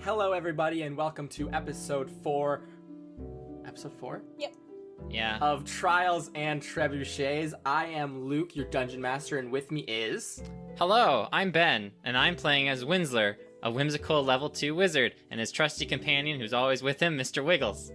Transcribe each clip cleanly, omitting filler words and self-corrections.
Hello, everybody, and welcome to episode 4. Episode 4? Yep. Yeah. Of Trials and Trebuchets. I am Luke, your dungeon master, and with me is... Hello, I'm Ben, and I'm playing as Winsler, a whimsical level 2 wizard, and his trusty companion who's always with him, Mr. Wiggles.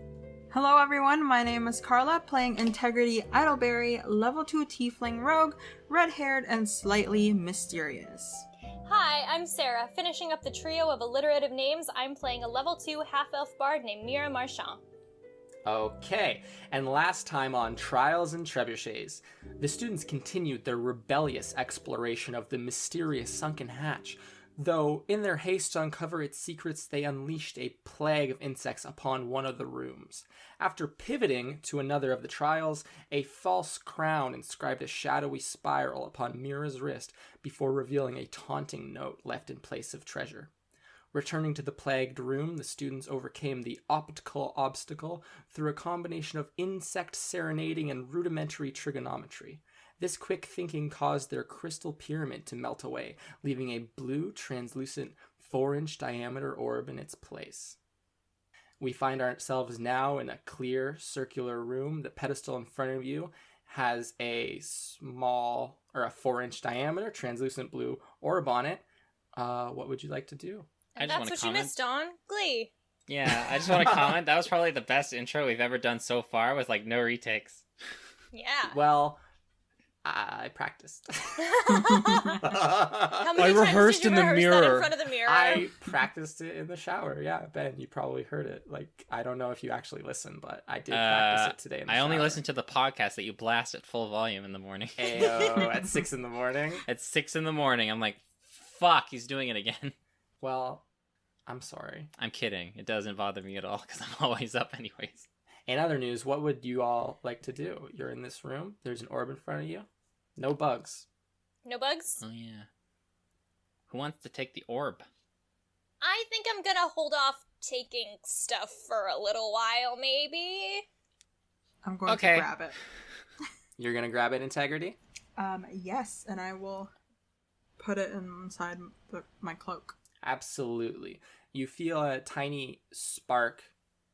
Hello everyone, my name is Kharla, playing Integrity Idleberry, level 2 tiefling rogue, red-haired and slightly mysterious. Hi, I'm Sarah. Finishing up the trio of alliterative names, I'm playing a level 2 half-elf bard named Mira Marchand. Okay, and last time on Trials and Trebuchets, the students continued their rebellious exploration of the mysterious Sunken Hatch, though in their haste to uncover its secrets, they unleashed a plague of insects upon one of the rooms. After pivoting to another of the trials, a false crown inscribed a shadowy spiral upon Mira's wrist before revealing a taunting note left in place of treasure. Returning to the plagued room, the students overcame the optical obstacle through a combination of insect serenading and rudimentary trigonometry. This quick thinking caused their crystal pyramid to melt away, leaving a blue, translucent, 4-inch diameter orb in its place. We find ourselves now in a clear, circular room. The pedestal in front of you has a small, or a 4-inch diameter, translucent blue orb on it. What would you like to do? And that's what you missed on Glee. Yeah, I just want to comment. That was probably the best intro we've ever done so far with, like, no retakes. Yeah. Well, I practiced. How many I times rehearsed did you in the rehearse that mirror. in front of the mirror? I practiced it in the shower. Yeah, Ben, you probably heard it. Like, I don't know if you actually listened, but I did practice it today in the I only shower. listened to the podcast that you blast at full volume in the morning. Ayo, at 6 in the morning. At 6 in the morning, I'm like, fuck, he's doing it again. Well, I'm sorry. I'm kidding. It doesn't bother me at all, because I'm always up anyways. In other news, what would you all like to do? You're in this room. There's an orb in front of you. No bugs. No bugs? Oh, yeah. Who wants to take the orb? I think I'm gonna hold off taking stuff for a little while, maybe. I'm going Okay. to grab it. You're going to grab it, Integrity? Yes, and I will put it inside my cloak. Absolutely. You feel a tiny spark,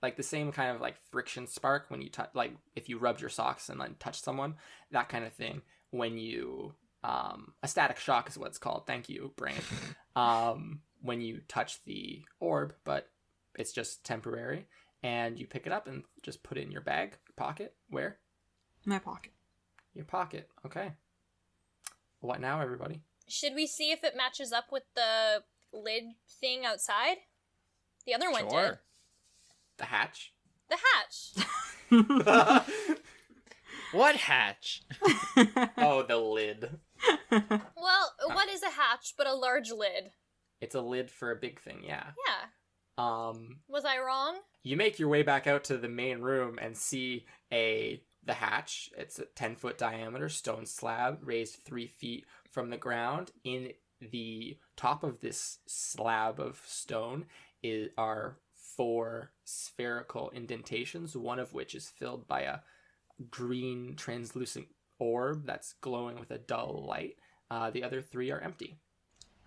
like the same kind of like friction spark when you touch, like if you rubbed your socks and then touch someone, that kind of thing. When you, a static shock is what it's called. Thank you, brain. When you touch the orb, but it's just temporary, and you pick it up and just put it in your bag, your pocket. Where? My pocket. Your pocket. Okay. What now, everybody? Should we see if it matches up with the lid thing outside? The other one did. The hatch. The hatch. What hatch? Oh, the lid. Well, what is a hatch but a large lid? It's a lid for a big thing, yeah. Yeah. Was I wrong? You make your way back out to the main room and see the hatch. It's a 10-foot diameter stone slab raised 3 feet from the ground. In the top of this slab of stone are 4 spherical indentations, one of which is filled by a green translucent orb that's glowing with a dull light. The other 3 are empty.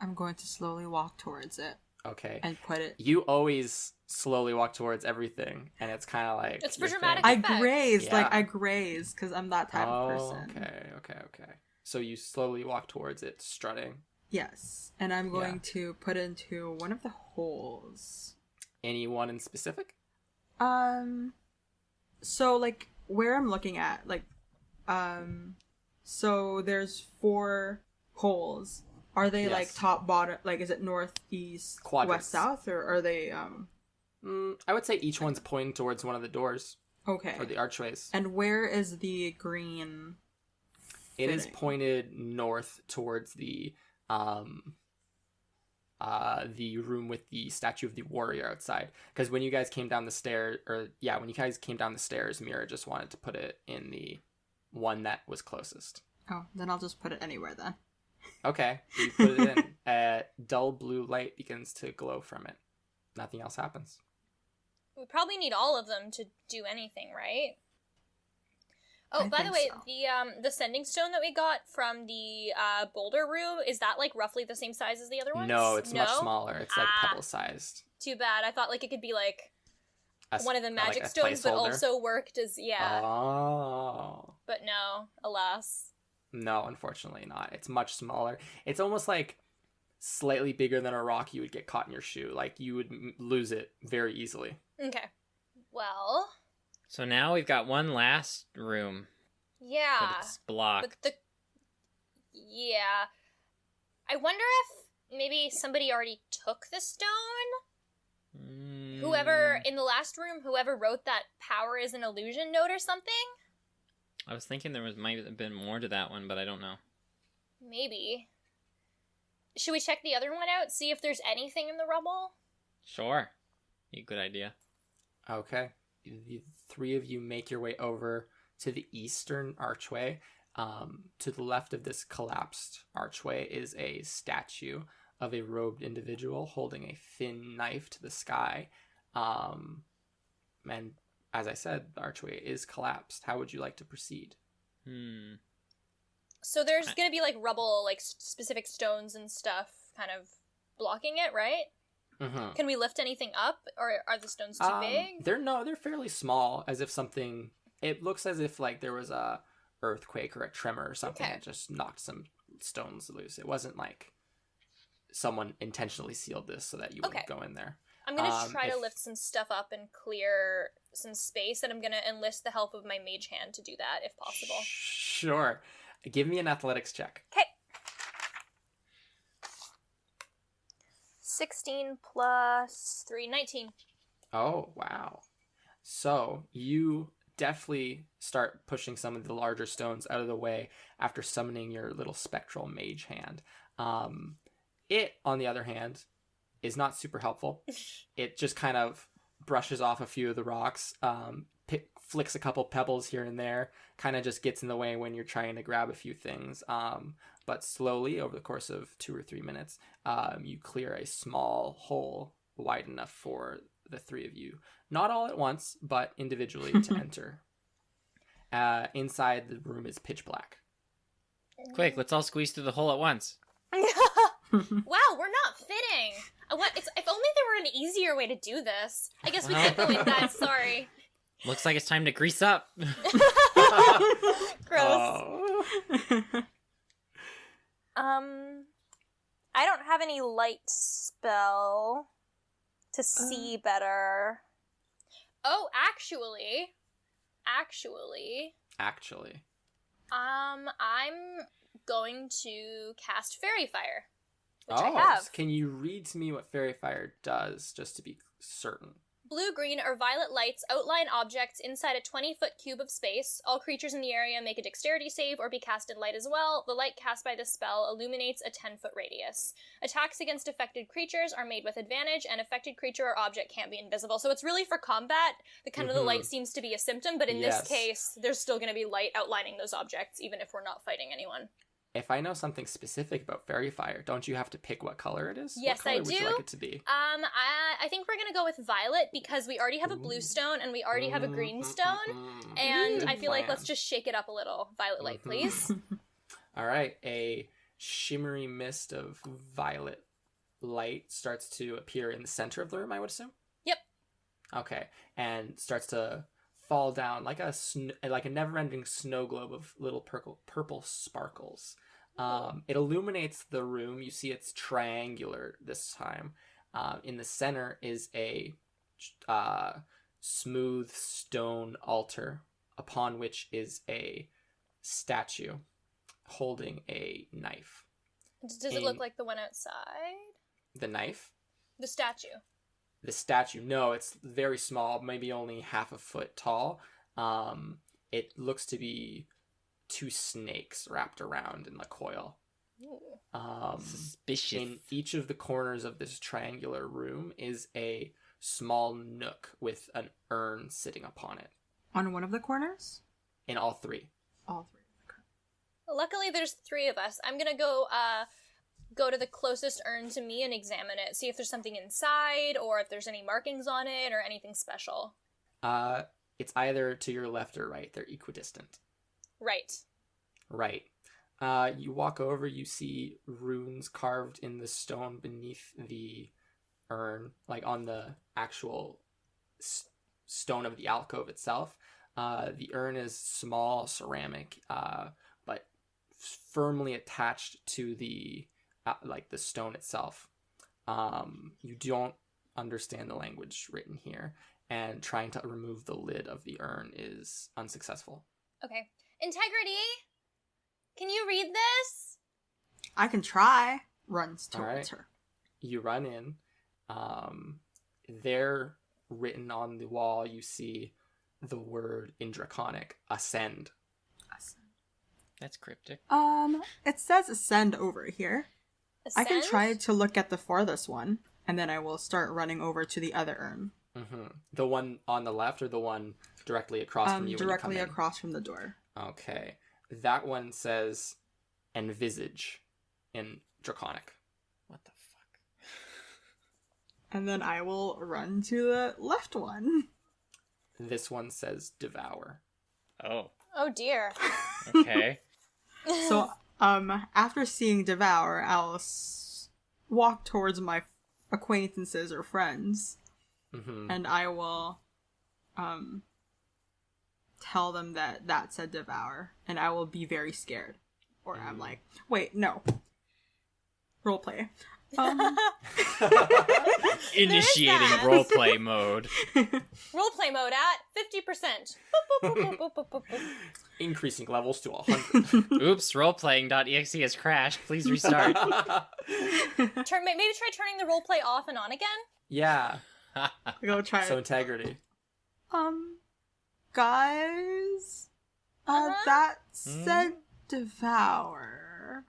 I'm going to slowly walk towards it. Okay. And put it... You always slowly walk towards everything, and it's kind of like... It's for your dramatic thing. effect. I graze, because I'm that type of person. Okay. So you slowly walk towards it, strutting. Yes, and I'm going to put it into one of the holes. Anyone in specific? So, like, where I'm looking at, like, so there's 4 holes. Are they, like, top, bottom, like, is it north, east, Quadrants. west, south, or are they, I would say each one's pointing towards one of the doors. Okay. Or the archways. And where is the green It is fitting? pointed north towards the room with the statue of the warrior outside. Because when you guys came down the stairs, Mira just wanted to put it in the one that was closest. Oh, then I'll just put it anywhere then. Okay, you put it in. A dull blue light begins to glow from it. Nothing else happens. We probably need all of them to do anything, right? Oh, I by the think way, so. the sending stone that we got from the boulder room, is that like roughly the same size as the other ones? No, it's much smaller. It's like pebble sized. Too bad. I thought, like, it could be, like, one of the magic like a stones, but placeholder? also worked as, yeah. Oh. But no, alas. No, unfortunately not. It's much smaller. It's almost like slightly bigger than a rock you would get caught in your shoe. Like, you would lose it very easily. Okay. Well, So now we've got one last room, yeah. but it's blocked. Yeah. I wonder if maybe somebody already took the stone? Whoever, in the last room, whoever wrote that power is an illusion note or something? I was thinking might have been more to that one, but I don't know. Maybe. Should we check the other one out, see if there's anything in the rubble? Sure. Be a good idea. Okay. The three of you make your way over to the eastern archway. To the left of this collapsed archway is a statue of a robed individual holding a thin knife to the sky. And as I said, the archway is collapsed. How would you like to proceed? So there's gonna be, like, rubble, like, specific stones and stuff kind of blocking it, right? Mm-hmm. Can we lift anything up, or are the stones too big? They're fairly small, as if something... It looks as if, like, there was a earthquake or a tremor or something that just knocked some stones loose. It wasn't like someone intentionally sealed this so that you wouldn't go in there. I'm gonna try to lift some stuff up and clear some space, and I'm gonna enlist the help of my mage hand to do that, if possible. Sure. Give me an athletics check. Okay. 16 plus 3, 19. Oh, wow. So you definitely start pushing some of the larger stones out of the way after summoning your little spectral mage hand. It, on the other hand, is not super helpful. It just kind of brushes off a few of the rocks, flicks a couple pebbles here and there, kind of just gets in the way when you're trying to grab a few things. But slowly, over the course of 2 or 3 minutes, you clear a small hole wide enough for the three of you, not all at once, but individually, to enter. Inside the room is pitch black. Quick, let's all squeeze through the hole at once. Wow, we're not fitting. If only there were an easier way to do this. I guess we could go in that. Sorry. Looks like it's time to grease up. Gross. Oh. I don't have any light spell to see better. Oh, actually, I'm going to cast Fairy Fire, which I have. Can you read to me what Fairy Fire does, just to be certain? Blue, green, or violet lights outline objects inside a 20-foot cube of space. All creatures in the area make a dexterity save or be cast in light as well. The light cast by this spell illuminates a 10-foot radius. Attacks against affected creatures are made with advantage, and affected creature or object can't be invisible. So it's really for combat. The kind of the light seems to be a symptom, but in this case, there's still going to be light outlining those objects, even if we're not fighting anyone. If I know something specific about Fairy Fire, don't you have to pick what color it is? Yes, what color I do. Would you like it to be? I think we're gonna go with violet because we already have a blue stone and we already have a green stone, and I feel like let's just shake it up a little. Violet light, please. All right, a shimmery mist of violet light starts to appear in the center of the room, I would assume. Yep. Okay, and starts to fall down like a never-ending snow globe of little purple sparkles. It illuminates the room. You see it's triangular this time. In the center is a smooth stone altar upon which is a statue holding a knife. Does it look like the one outside? The knife? The statue. The statue, no, it's very small, maybe only half a foot tall. It looks to be 2 snakes wrapped around in the coil. Suspicious. In each of the corners of this triangular room is a small nook with an urn sitting upon it. On one of the corners? In all 3. All 3. Okay. Luckily, there's 3 of us. I'm gonna go to the closest urn to me and examine it, see if there's something inside, or if there's any markings on it, or anything special. It's either to your left or right. They're equidistant. Right. Right. You walk over, you see runes carved in the stone beneath the urn, like on the actual stone of the alcove itself. The urn is small ceramic, but firmly attached to the the stone itself. You don't understand the language written here, and trying to remove the lid of the urn is unsuccessful. Okay. Integrity, can you read this? I can try. Runs All right. towards her. You run in. There, written on the wall, you see the word in Draconic, ascend. That's cryptic. It says ascend over here. Ascend? I can try to look at the farthest one, and then I will start running over to the other urn. Mm-hmm. The one on the left or the one directly across from you when Directly you come in? across from the door. Okay. That one says envisage in Draconic. What the fuck? And then I will run to the left one. This one says devour. Oh, Oh dear. okay. So, after seeing devour, I'll walk towards my acquaintances or friends, Mm-hmm. and I will, tell them that said devour, and I will be very scared. Or I'm like, wait, no. Roleplay. Initiating that. roleplay mode. Roleplay mode at 50%. Boop, boop, boop, boop, boop, boop, boop. Increasing levels to 100. Oops, roleplaying.exe has crashed. Please restart. Maybe try turning the roleplay off and on again. Yeah. Go try So it. integrity. Guys, that said devour.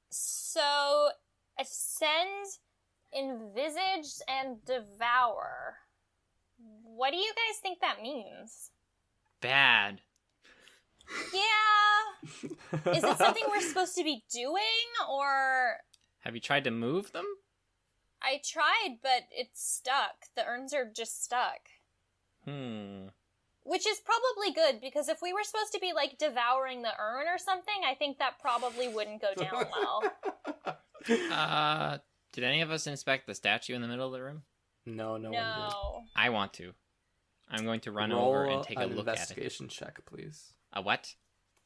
So, ascend, envisage, and devour. What do you guys think that means? Bad. Yeah. Is it something we're supposed to be doing, or... Have you tried to move them? I tried, but it's stuck. The urns are just stuck. Which is probably good, because if we were supposed to be, like, devouring the urn or something, I think that probably wouldn't go down well. Did any of us inspect the statue in the middle of the room? No one did. No. I want to. I'm going to run Roll over and take a an look at it. investigation check, please. A what?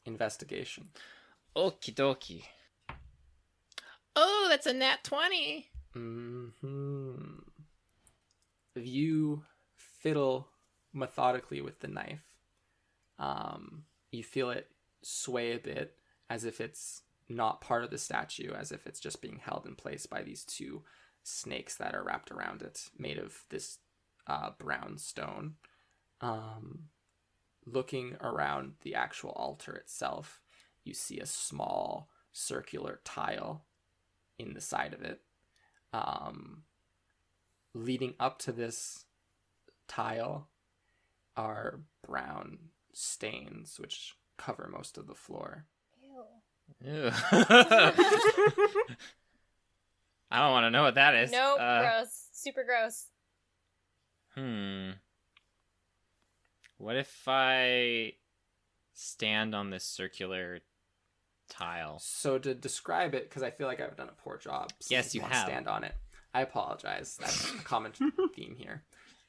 Investigation. Okie dokie. Oh, that's a nat 20. Mm-hmm. You fiddle methodically with the knife. You feel it sway a bit, as if it's not part of the statue, as if it's just being held in place by these two snakes that are wrapped around it, made of this brown stone. Looking around the actual altar itself, you see a small circular tile in the side of it. Leading up to this tile are brown stains which cover most of the floor. Ew. Ew. I don't want to know what that is. Nope, gross. Super gross. What if I stand on this circular tile? So to describe it, because I feel like I've done a poor job. Yes, you want to have. stand on it. I apologize. That's a common theme here.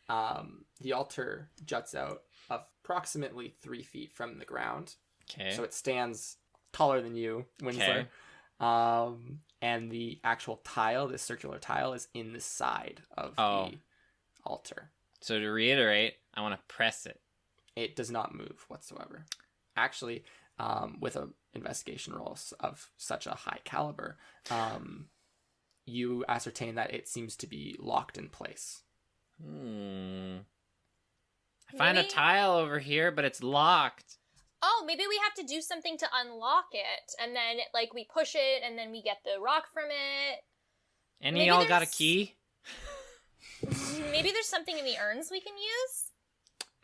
The altar juts out approximately 3 feet from the ground. Okay. So it stands taller than you, Winsler. Okay. And the actual tile, this circular tile, is in the side of the altar. So to reiterate, I want to press it. It does not move whatsoever. Actually, with an investigation roll of such a high caliber, you ascertain that it seems to be locked in place. I find a Maybe- tile over here, but it's locked. Oh, maybe we have to do something to unlock it, and then, like, we push it, and then we get the rock from it. Any Maybe of y'all got a there's- key? Maybe there's something in the urns we can use?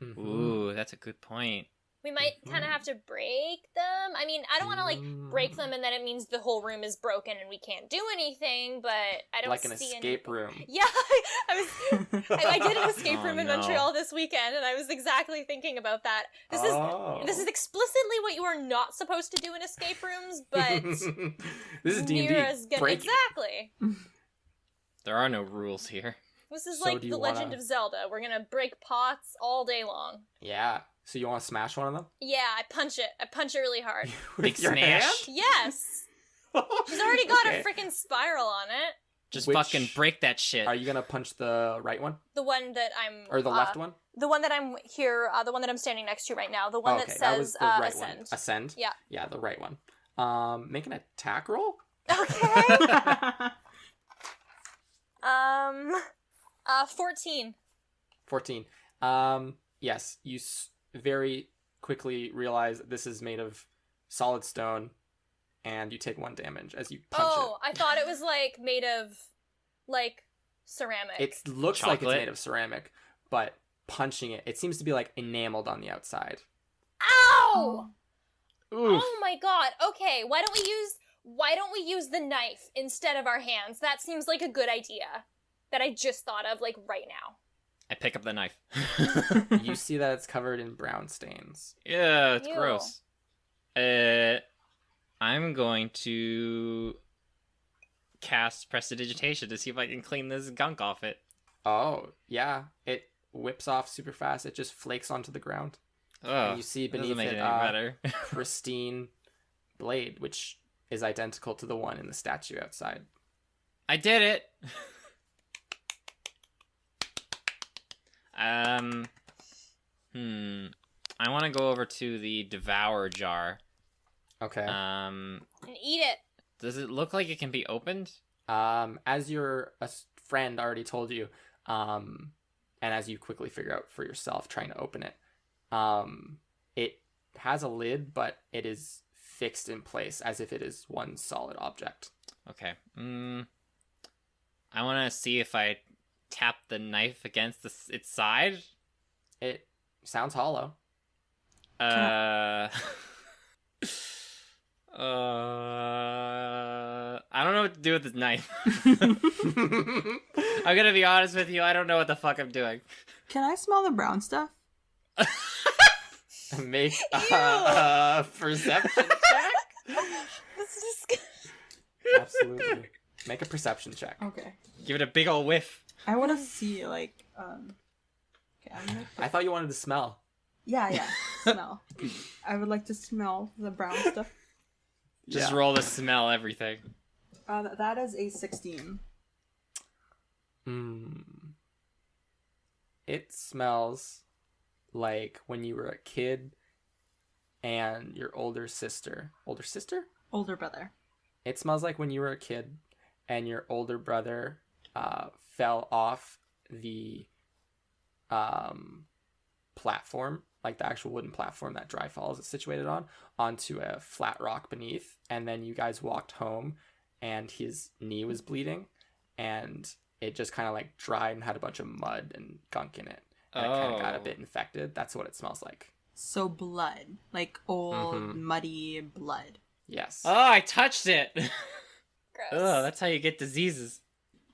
Mhm. Ooh, that's a good point. We might kind of have to break them. I mean, I don't want to, like, break them and then it means the whole room is broken and we can't do anything, but I don't Like an see escape room. Yeah, I did an escape Oh, room in no. Montreal this weekend, and I was exactly thinking about that. This is explicitly what you are not supposed to do in escape rooms, but This is D&D. Mira's gonna Break it. exactly. There are no rules here. This is So like do The you Legend wanna- of Zelda. We're gonna break pots all day long. Yeah. So you want to smash one of them? Yeah, I punch it. I punch it really hard. Big With your smash. hand? Yes! She's already got Okay. a freaking spiral on it. Just Which- fucking break that shit. Are you gonna punch the right one The one that I'm... or the left one? The one that I'm here, the one that I'm standing next to right now. The one Okay, that that was says the right Ascend. one. Ascend. Yeah. Yeah, the right one. Make an attack roll. Okay. 14. 14. Yes, you very quickly realize that this is made of solid stone, and you take 1 damage as you punch Oh, I thought it was like made of like ceramic. it. It looks like it's Chocolate? made of ceramic, but punching it, it seems to be like enameled on the outside. Ow! Oof. Oh my god. Okay, why don't we use the knife instead of our hands? That seems like a good idea that I just thought of like right now. I pick up the knife. You see that it's covered in brown stains. Yeah, it's Ew. gross. I'm going to cast Prestidigitation to see if I can clean this gunk off it. Oh, yeah. It whips off super fast. It just flakes onto the ground. Oh, And you see that beneath doesn't make it it any better. pristine blade, which is identical to the one in the statue outside. I did it. I want to go over to the Devour jar. Okay. And eat it. Does it look like it can be opened? As your friend already told you, and as you quickly figure out for yourself trying to open it, it has a lid, but it is fixed in place as if it is one solid object. Okay. I want to see if I tap the knife against its side. It sounds hollow. I don't know what to do with this knife. I'm gonna be honest with you, I don't know what the fuck I'm doing. Can I smell the brown stuff? Make a perception check. This is disgusting. Absolutely. Make a perception check. Okay. Give it a big old whiff. I want to see, like, Okay, I'm gonna... I thought you wanted to smell. Yeah, smell. I would like to smell the brown stuff. Just Yeah. roll to smell everything. That is a 16. It smells like when you were a kid and your older sister. Older sister? Older brother. It smells like when you were a kid and your older brother fell off the platform, like the actual wooden platform that Dry Falls is situated on, onto a flat rock beneath. And then you guys walked home and his knee was bleeding and it just kind of like dried and had a bunch of mud and gunk in it. And it kind of got a bit infected. That's what it smells like. So blood. Like old, muddy blood. Yes. Oh, I touched it! Gross. Oh, that's how you get diseases.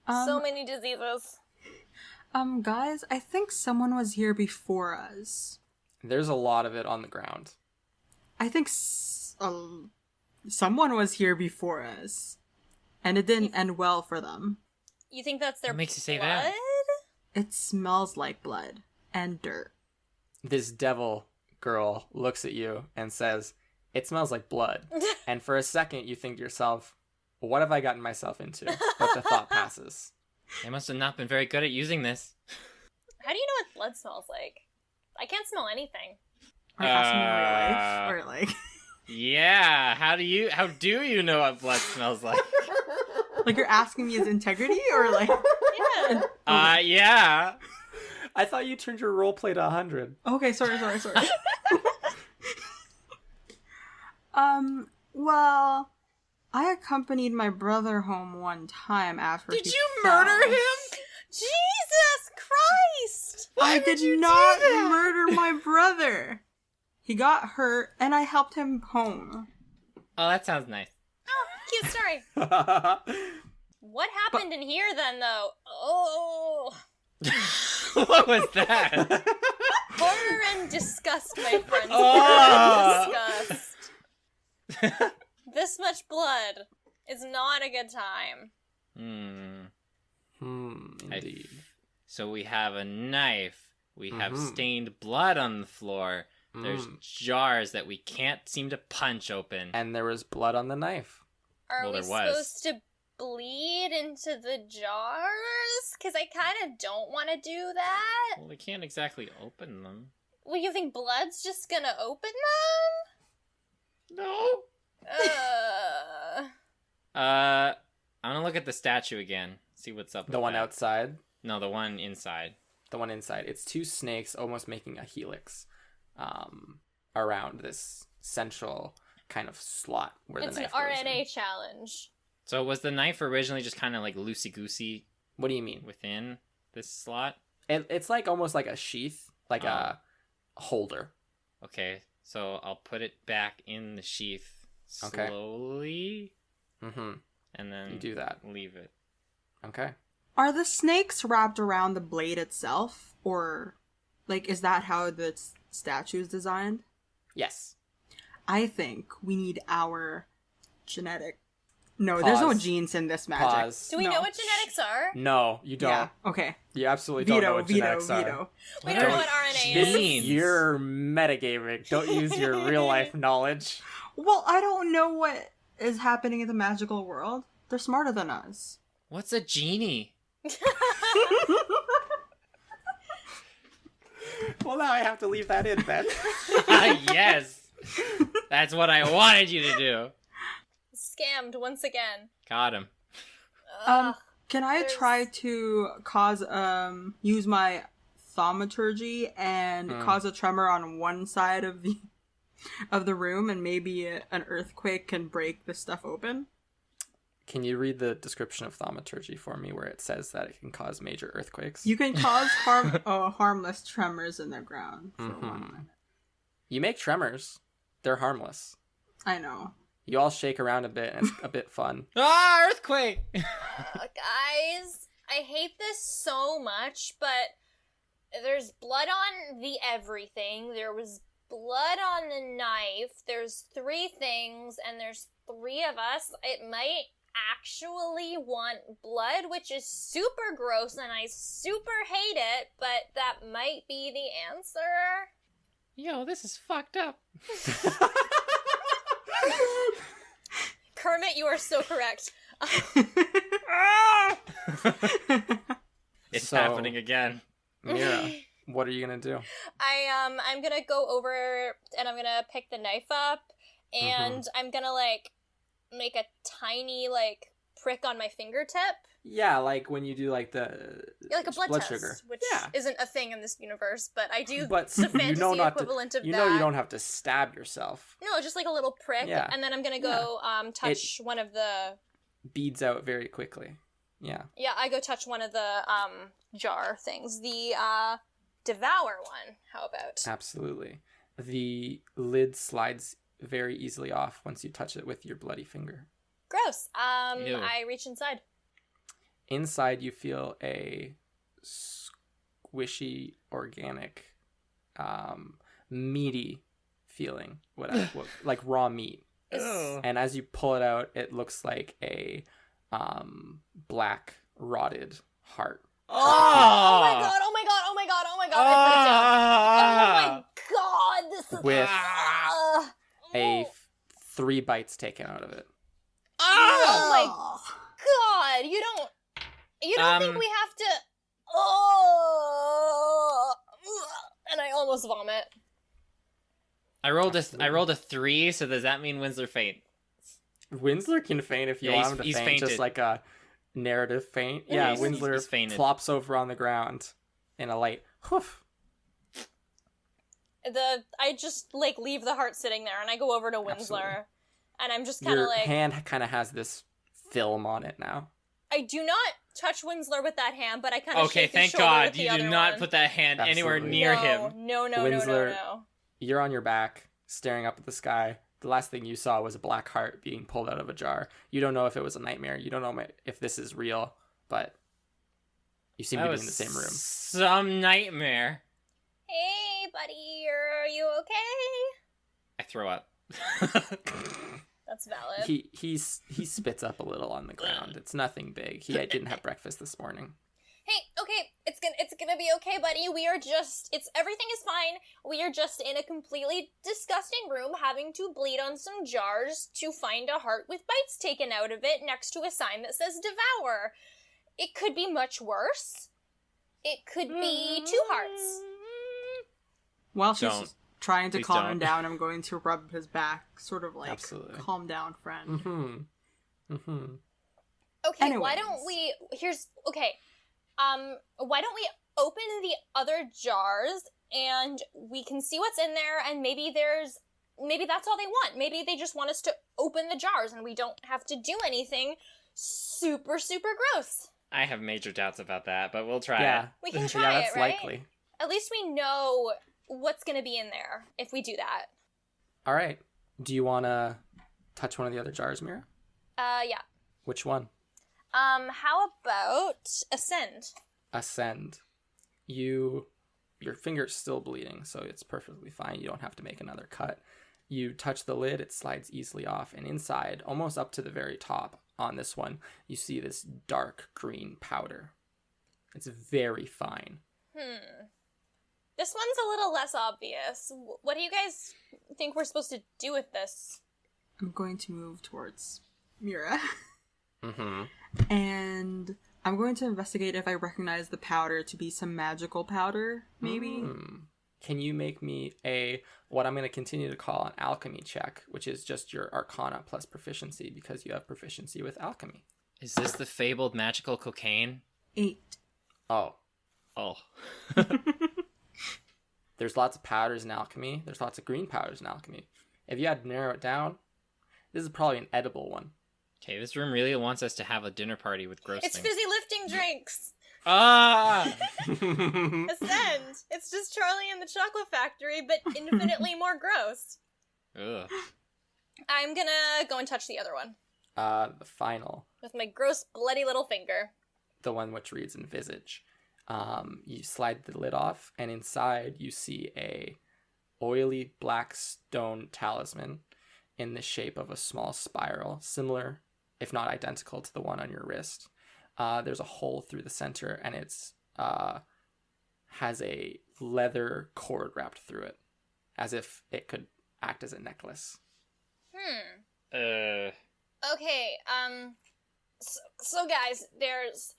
So many diseases. Guys, I think someone was here before us. There's a lot of it on the ground. I think someone was here before us. And it didn't end well for them. You think that's their What makes you say blood? that? It smells like blood and dirt. This devil girl looks at you and says, "It smells like blood." And for a second, you think to yourself, "What have I gotten myself into?" But the thought passes. They must have not been very good at using this. How do you know what blood smells like? I can't smell anything. Are you asking me real life? Or like... Yeah, how do you know what blood smells like? Like you're asking me his integrity? Or like... Yeah. Yeah. I thought you turned your roleplay to 100. Okay, sorry. Well, I accompanied my brother home one time after Did he you fell. murder him? Jesus Christ! I did not murder my brother. He got hurt, and I helped him home. Oh, that sounds nice. Oh, cute story. What happened in here then, though? Oh. What was that? Horror and disgust, my friends. Oh. Horror and disgust. This much blood is not a good time. Indeed. So we have a knife. We have stained blood on the floor. There's jars that we can't seem to punch open. And there was blood on the knife. Are we supposed to bleed into the jars? Because I kind of don't want to do that. Well, we can't exactly open them. Well, you think blood's just gonna open them? No. I'm gonna look at the statue again. See what's up. The one outside? No, the one inside. The one inside. It's two snakes almost making a helix around this central kind of slot where the knife It's an RNA challenge. So was the knife originally just kind of like loosey-goosey? What do you mean? Within this slot? It's like almost like a sheath, like a holder. Okay, so I'll put it back in the sheath slowly. Mm-hmm. And then you do that. Leave it. Okay. Are the snakes wrapped around the blade itself? Or, like, is that how the statue is designed? Yes. I think we need our genetic... No, there's no genes in this magic. Pause. Do we know what genetics are? No, you don't. Yeah, okay. You absolutely don't know what genetics are. We don't know what RNA is. You're metagaming. Don't use your real life knowledge. Well, I don't know what is happening in the magical world. They're smarter than us. What's a genie? Well, now I have to leave that in, Ben. Yes. That's what I wanted you to do. Scammed once again. Got him. Can I try to use my thaumaturgy and cause a tremor on one side of the room, and maybe an earthquake can break the stuff open? Can you read the description of thaumaturgy for me where it says that it can cause major earthquakes? You can cause harmless tremors in the ground for 1 minute. You make tremors. They're harmless. I know. You all shake around a bit, and it's a bit fun. Ah, earthquake! Guys, I hate this so much, but there's blood on the everything. There was blood on the knife. There's 3 things, and there's 3 of us. It might actually want blood, which is super gross, and I super hate it, but that might be the answer. Yo, this is fucked up. Kermit, you are so correct. It's happening again. Mira, what are you gonna do? I'm gonna go over and I'm gonna pick the knife up, and I'm gonna make a tiny prick on my fingertip. Yeah, like when you do like the like a blood test, sugar, which isn't a thing in this universe, but I do. But the fantasy equivalent of that. You know, you don't have to stab yourself. No, just like a little prick, and then I'm gonna go touch one of the beads out very quickly. Yeah. Yeah, I go touch one of the jar things. The devour one. How about? Absolutely. The lid slides very easily off once you touch it with your bloody finger. Gross. Ew. I reach inside. Inside, you feel a squishy, organic, meaty feeling, like raw meat. And as you pull it out, it looks like a black, rotted heart. Oh my god! Oh my god! Oh my god! Oh my god! I put it down. Oh my god! This is with 3 bites taken out of it. Oh my god! You don't think we have to? Oh! And I almost vomit. I rolled a 3, so does that mean Winsler faint? Winsler can faint if you want him to faint, fainted. just like a narrative faint. Yeah, Winsler flops over on the ground in a light hoof. I just leave the heart sitting there, and I go over to Winsler, Absolutely. And I'm just kind of Your hand kind of has this film on it now. I do not touch Winsler with that hand, but I kind of shake his thank shoulder God with the you other do not one. put that hand anywhere near him. No. Winsler, you're on your back, staring up at the sky. The last thing you saw was a black heart being pulled out of a jar. You don't know if it was a nightmare. You don't know if this is real, but you seem to be in the same room. Some nightmare. Hey, buddy, are you okay? I throw up. That's valid. He spits up a little on the ground. It's nothing big. He didn't have breakfast this morning. Hey, okay, It's gonna be okay, buddy. Everything is fine. We are just in a completely disgusting room having to bleed on some jars to find a heart with bites taken out of it next to a sign that says devour. It could be much worse. It could be 2 hearts. While she's Don't. trying to Please calm don't. him down, I'm going to rub his back, sort of like, Absolutely. calm down, friend. Okay, why Anyways. don't we... why don't we open the other jars and we can see what's in there, and maybe that's all they want. Maybe they just want us to open the jars and we don't have to do anything super, super gross. I have major doubts about that, but we'll try Yeah. it. We can Yeah, try that's it, right? likely. At least we know what's going to be in there if we do that. All right. Do you want to touch one of the other jars, Mira? Yeah. Which one? How about ascend? Ascend. Your finger's still bleeding, so it's perfectly fine. You don't have to make another cut. You touch the lid, it slides easily off, and inside, almost up to the very top on this one, you see this dark green powder. It's very fine. This one's a little less obvious. What do you guys think we're supposed to do with this? I'm going to move towards Mira. Mm-hmm. And I'm going to investigate if I recognize the powder to be some magical powder, maybe. Can you make me what I'm going to continue to call an alchemy check, which is just your arcana plus proficiency, because you have proficiency with alchemy. Is this the fabled magical cocaine? 8. Oh, Oh. there's lots of powders in alchemy. There's lots of green powders in alchemy. If you had to narrow it down, this is probably an edible one. Okay, this room really wants us to have a dinner party with gross It's things. fizzy lifting drinks. Ah! Ascend. It's just Charlie and the Chocolate Factory, but infinitely more gross. Ugh. I'm gonna go and touch the other one The final, with my gross, bloody little finger. the one which reads Envisage. You slide the lid off, and inside you see a oily black stone talisman in the shape of a small spiral, similar, if not identical, to the one on your wrist. There's a hole through the center, and it's has a leather cord wrapped through it, as if it could act as a necklace. Okay, so guys, there's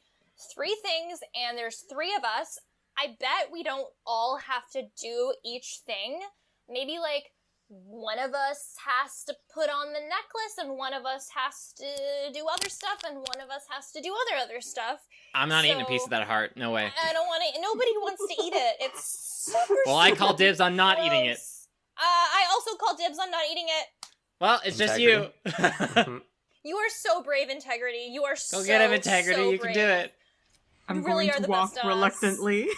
3 things, and there's 3 of us. I bet we don't all have to do each thing. Maybe, like, one of us has to put on the necklace, and one of us has to do other stuff, and one of us has to do other stuff. I'm not eating a piece of that heart. No way. I don't want to. Nobody wants to eat it. It's super. Well, I call dibs on not eating it. gross. I also call dibs on not eating it. Well, it's just you. Integrity. You are so brave, Integrity. You are so Go get him, Integrity. so You can brave. do it. I'm You really going are to the walk best of us. reluctantly.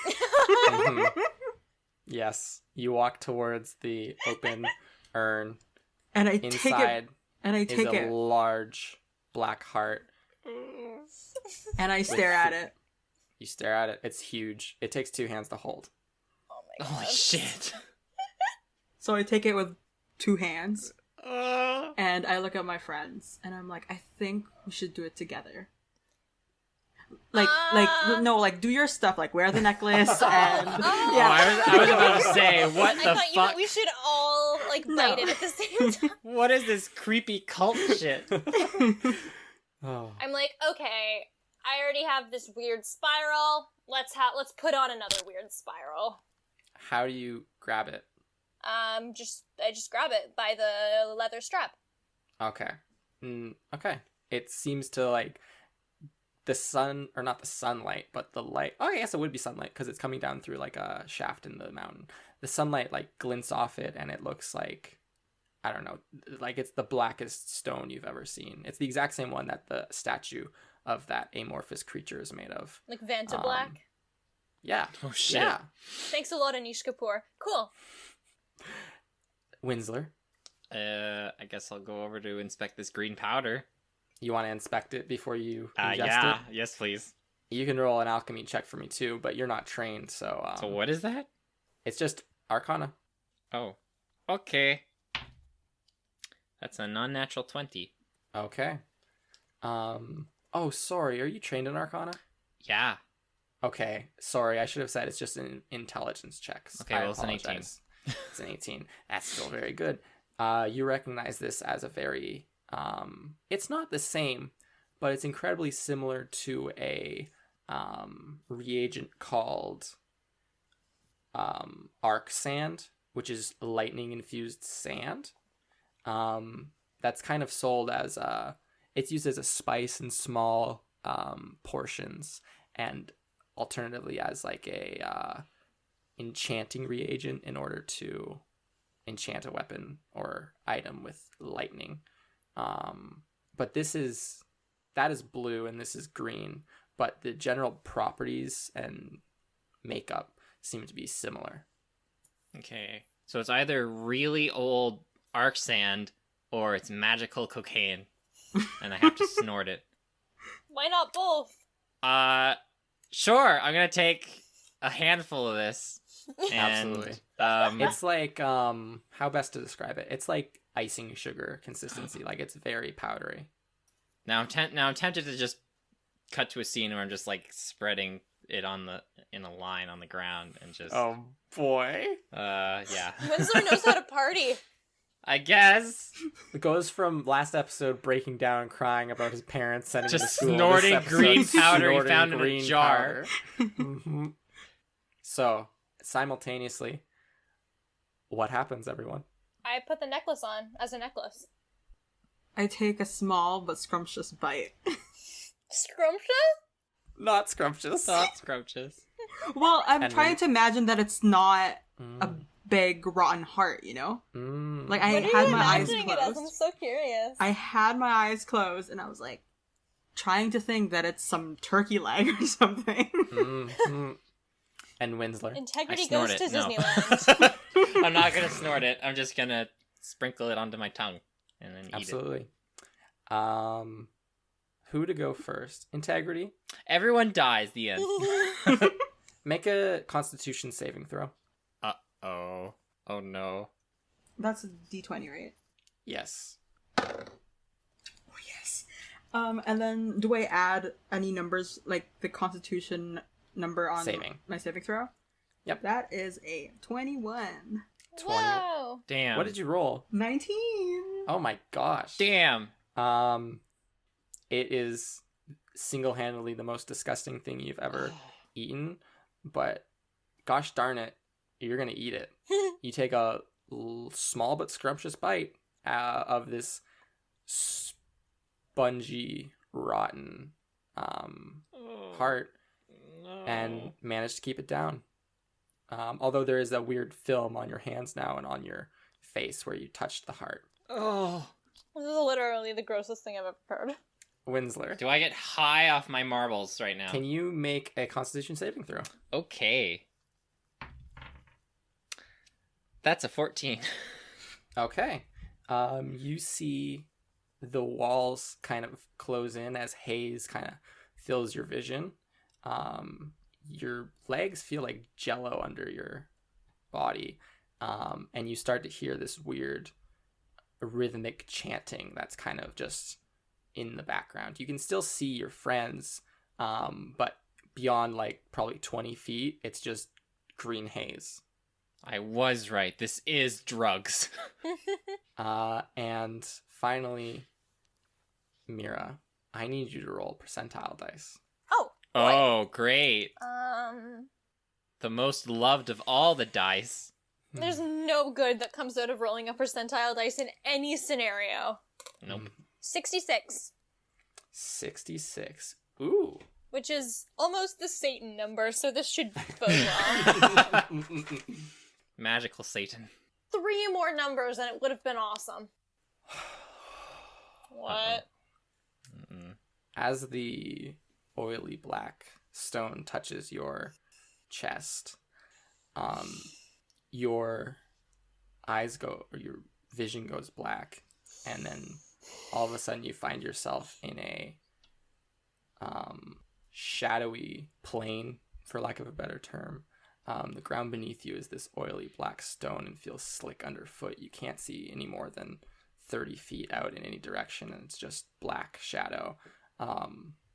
Yes, you walk towards the open urn. And I take Inside it. And I is take a it. large black heart. And I stare at it. You stare at it. It's huge. It takes 2 hands to hold. Oh my god. Holy shit. So I take it with 2 hands. And I look at my friends. And I'm like, I think we should do it together. Like, do your stuff. Like, wear the necklace and... Oh, Yeah. I was about to say, what I the thought fuck? we should all, like, bite it at the same time. What is this creepy cult shit? Oh. I'm like, okay, I already have this weird spiral. Let's put on another weird spiral. How do you grab it? I just grab it by the leather strap. Okay. Okay. It seems to, like, the sun, or not the sunlight, but the light. Oh, I guess it would be sunlight because it's coming down through, like, a shaft in the mountain. The sunlight, like, glints off it, and it looks like, I don't know, like it's the blackest stone you've ever seen. It's the exact same one that the statue of that amorphous creature is made of. Like Vanta Black. Yeah. Oh shit. Yeah. Thanks a lot, Anish Kapoor. Cool. Winsler, I guess I'll go over to inspect this green powder. you want to inspect it before you ingest Yeah. it? Yes, please. You can roll an alchemy check for me too, but you're not trained, so... So what is that? It's just Arcana. Oh. Okay. That's a non-natural 20. Okay. Oh, sorry. Are you trained in Arcana? Yeah. Okay, sorry, I should have said it's just an intelligence check. Okay, I well, it's an 18. apologize. It's an 18. That's still very good. You recognize this as a very, it's not the same, but it's incredibly similar to a reagent called arc sand, which is lightning infused sand. That's kind of sold as it's used as a spice in small portions, and alternatively as like a enchanting reagent in order to enchant a weapon or item with lightning. But that is blue and this is green, but the general properties and makeup seem to be similar. Okay. So it's either really old arc sand or it's magical cocaine. And I have to snort it. Why not both? Sure. I'm going to take a handful of this. And, Absolutely. It's like, how best to describe it? It's like icing sugar consistency. Like it's very powdery. Now I'm tempted to just cut to a scene where I'm just like spreading it in a line on the ground and just. Oh boy. Yeah. Winsler knows how to party. I guess. It goes from last episode breaking down and crying about his parents sending him to Just school. snorting This episode, green powder he snorting found in a green jar. powder. Mhm. So, simultaneously, what happens, everyone? I put the necklace on as a necklace. I take a small but scrumptious bite. Scrumptious? Not scrumptious. Not scrumptious. Well, I'm And trying then- to imagine that it's not a big rotten heart, you know? Like, I What are had you my eyes imagining it as? I'm closed. so curious. I had my eyes closed, and I was like, trying to think that it's some turkey leg or something. Mhm. And Winsler. Integrity snort goes to it. No. Disneyland. I'm not gonna snort it. I'm just gonna sprinkle it onto my tongue and then eat Absolutely. Who to go first? Integrity. it. Everyone dies. The end. Make a Constitution saving throw. Oh no. That's a D20, right? Yes. Oh, yes. And then do I add any numbers, like the Constitution number on Saving. my saving throw? Yep. That is a 21. 20. Whoa. Damn. What did you roll? 19! Oh my gosh. Damn. It is single-handedly the most disgusting thing you've ever eaten, but gosh darn it, you're gonna eat it. You take a small but scrumptious bite of this spongy, rotten heart and manage to keep it down. Although there is a weird film on your hands now and on your face where you touched the heart. Oh. This is literally the grossest thing I've ever heard. Winsler, Do I get high off my marbles right now? can you make a Constitution saving throw? Okay. That's a 14. Okay. You see the walls kind of close in as haze kind of fills your vision. Your legs feel like jello under your body. And you start to hear this weird rhythmic chanting that's kind of just in the background. You can still see your friends, but beyond like probably 20 feet, it's just green haze. I was right. This is drugs. And finally, Mira, I need you to roll percentile dice. Oh. Boy. Oh, great. The most loved of all the dice. There's no good that comes out of rolling a percentile dice in any scenario. Nope. 66. 66. Ooh. Which is almost the Satan number, so this should bode well. Magical Satan. 3 more numbers and it would have been awesome. What? Mm-mm. As the oily black stone touches your chest, your eyes go, or your vision goes black, and then all of a sudden you find yourself in a shadowy plain, for lack of a better term. The ground beneath you is this oily black stone and feels slick underfoot. You can't see any more than 30 feet out in any direction, and it's just black shadow.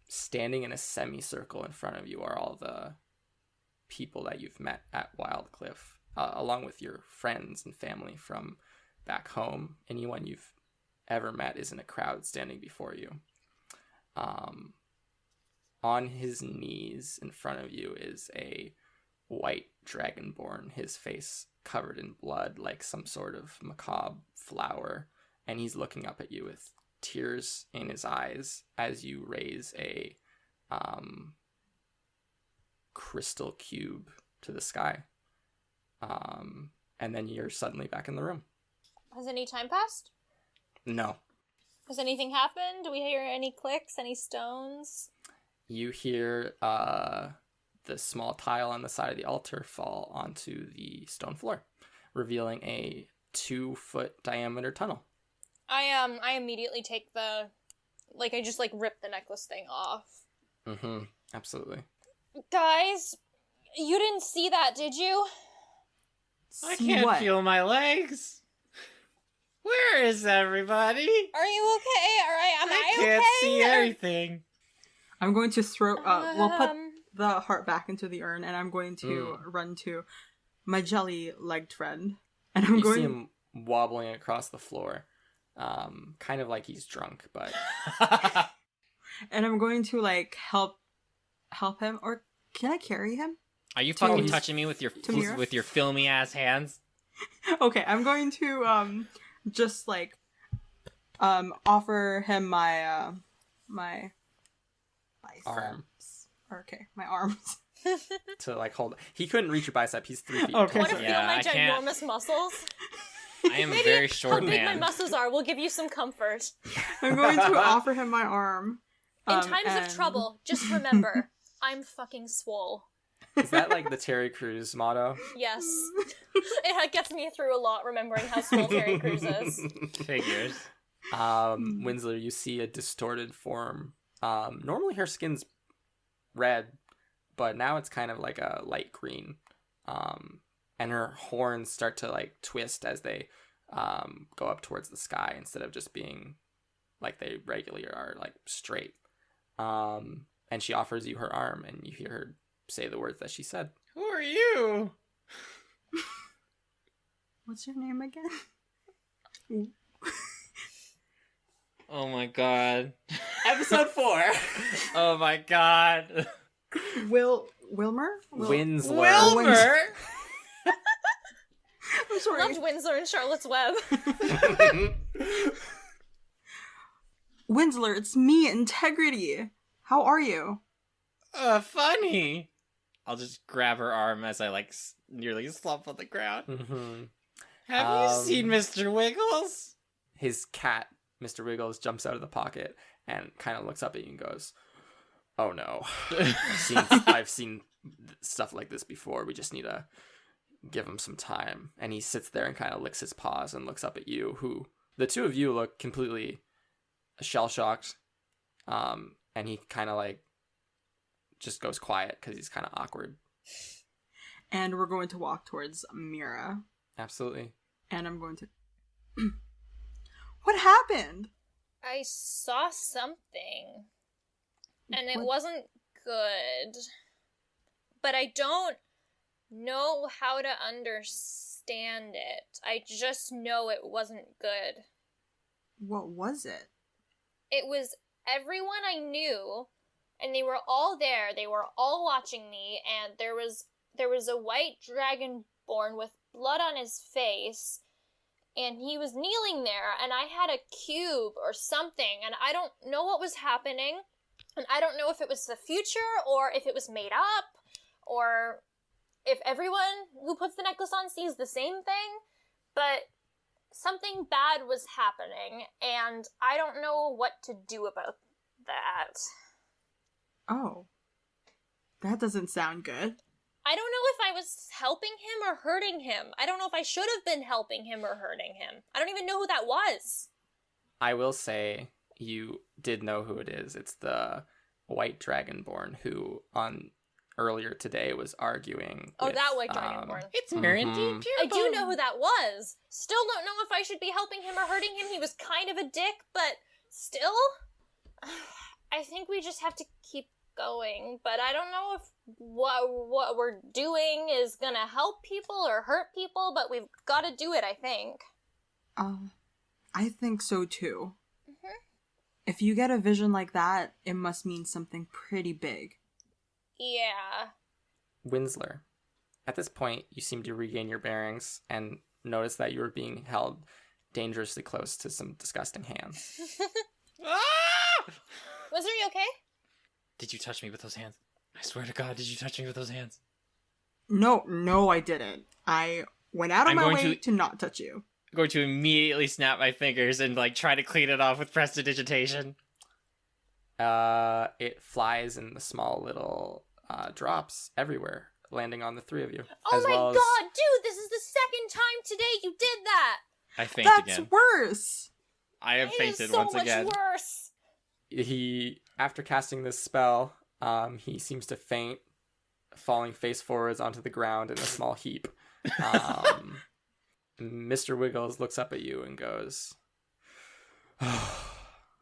standing in a semicircle in front of you are all the people that you've met at Wildcliff, along with your friends and family from back home. Anyone you've ever met is in a crowd standing before you. On his knees in front of you is a white dragonborn, his face covered in blood like some sort of macabre flower, and he's looking up at you with tears in his eyes as you raise a crystal cube to the sky. And then you're suddenly back in the room. Has any time passed? No. Has anything happened? Do we hear any clicks, any stones? You hear the small tile on the side of the altar fall onto the stone floor, revealing a 2-foot diameter tunnel. I immediately take I just rip the necklace thing off. Mm-hmm. Absolutely. Guys, you didn't see that, did you? I can't what? feel my legs. Where is everybody? Are you okay? Am I okay? Can't see anything. I'm going to throw. We'll put the heart back into the urn, and I'm going to run to my jelly-legged friend, and I'm see him wobbling across the floor, kind of like he's drunk, but. And I'm going to help him, or can I carry him? Are you fucking touching me with your Mira? with your filmy ass hands? Okay, I'm going to just offer him my my arms. Okay, my arms. To hold. He couldn't reach your bicep. He's 3 feet. Okay. Want to feel my I can't. ginormous muscles? I am a very short How big man. my muscles are will give you some comfort. I'm going to offer him my arm. In times of trouble, just remember, I'm fucking swole. Is that the Terry Crews motto? Yes. It gets me through a lot, remembering how swole Terry Crews is. Figures. Winsler, you see a distorted form. Normally her skin's red, but now it's kind of like a light green. And her horns start to twist as they go up towards the sky instead of just being like they regularly are, straight. And she offers you her arm, and you hear her say the words that she said. Who are you? What's your name again? Oh my god. Episode 4. Oh my god. Wilmer? Winsler. Wilmer? I'm sorry. Loved Winsler and Charlotte's Web. Winsler, it's me, Integrity. How are you? Funny. I'll just grab her arm as I nearly slump on the ground. Mm-hmm. Have you seen Mr. Wiggles? His cat, Mr. Wiggles, jumps out of the pocket and kind of looks up at you and goes, "Oh no, I've seen stuff like this before. We just need to give him some time." And he sits there and kind of licks his paws and looks up at you, who the two of you look completely shell-shocked. And he kind of just goes quiet because he's kind of awkward. And we're going to walk towards Mira. Absolutely. And I'm going to... What happened? I saw something. And it What? wasn't good. But I don't know how to understand it. I just know it wasn't good. What was it? It was everyone I knew, and they were all there. They were all watching me, and there was a white dragonborn with blood on his face, and he was kneeling there, and I had a cube or something, and I don't know what was happening, and I don't know if it was the future, or if it was made up, or if everyone who puts the necklace on sees the same thing, but something bad was happening, and I don't know what to do about that. Oh. That doesn't sound good. I don't know if I was helping him or hurting him. I don't know if I should have been helping him or hurting him. I don't even know who that was. I will say you did know who it is. It's the white dragonborn who earlier today was arguing Oh, with, that white dragonborn. It's Mirandine Mhm. Pierbone. I do know who that was. Still don't know if I should be helping him or hurting him. He was kind of a dick, but still. I think we just have to keep going, but I don't know if what we're doing is gonna help people or hurt people, but we've got to do it, I think. I think so too. Mm-hmm. If you get a vision like that, it must mean something pretty big. Yeah. Winsler, at this point, you seem to regain your bearings and notice that you are being held dangerously close to some disgusting hands. Ah! Was you okay? Did you touch me with those hands? I swear to God, did you touch me with those hands? No, I didn't. I went out of I'm my going way to- to not touch you. I'm going to immediately snap my fingers and like try to clean it off with prestidigitation. It flies in the small little drops everywhere, landing on the three of you. Oh as my well as- god, dude, this is the second time today you did that! I faint That's again. worse. I have It is fainted so once much again. worse. He, after casting this spell, he seems to faint, falling face forwards onto the ground in a small heap. Mr. Wiggles looks up at you and goes, oh,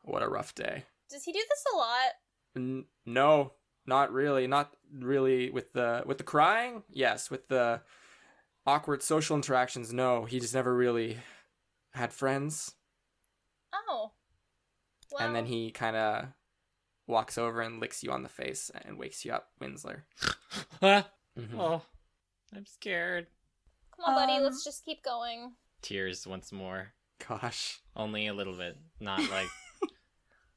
"What a rough day." Does he do this a lot? No, not really. Not really with the crying. Yes, with the awkward social interactions. No, he just never really had friends. Oh. Well, And then he kind of walks over and licks you on the face and wakes you up, Winsler. Ah, Mhm. oh, I'm scared. come on, buddy, let's just keep going. Tears once more. Gosh. Only a little bit. Not like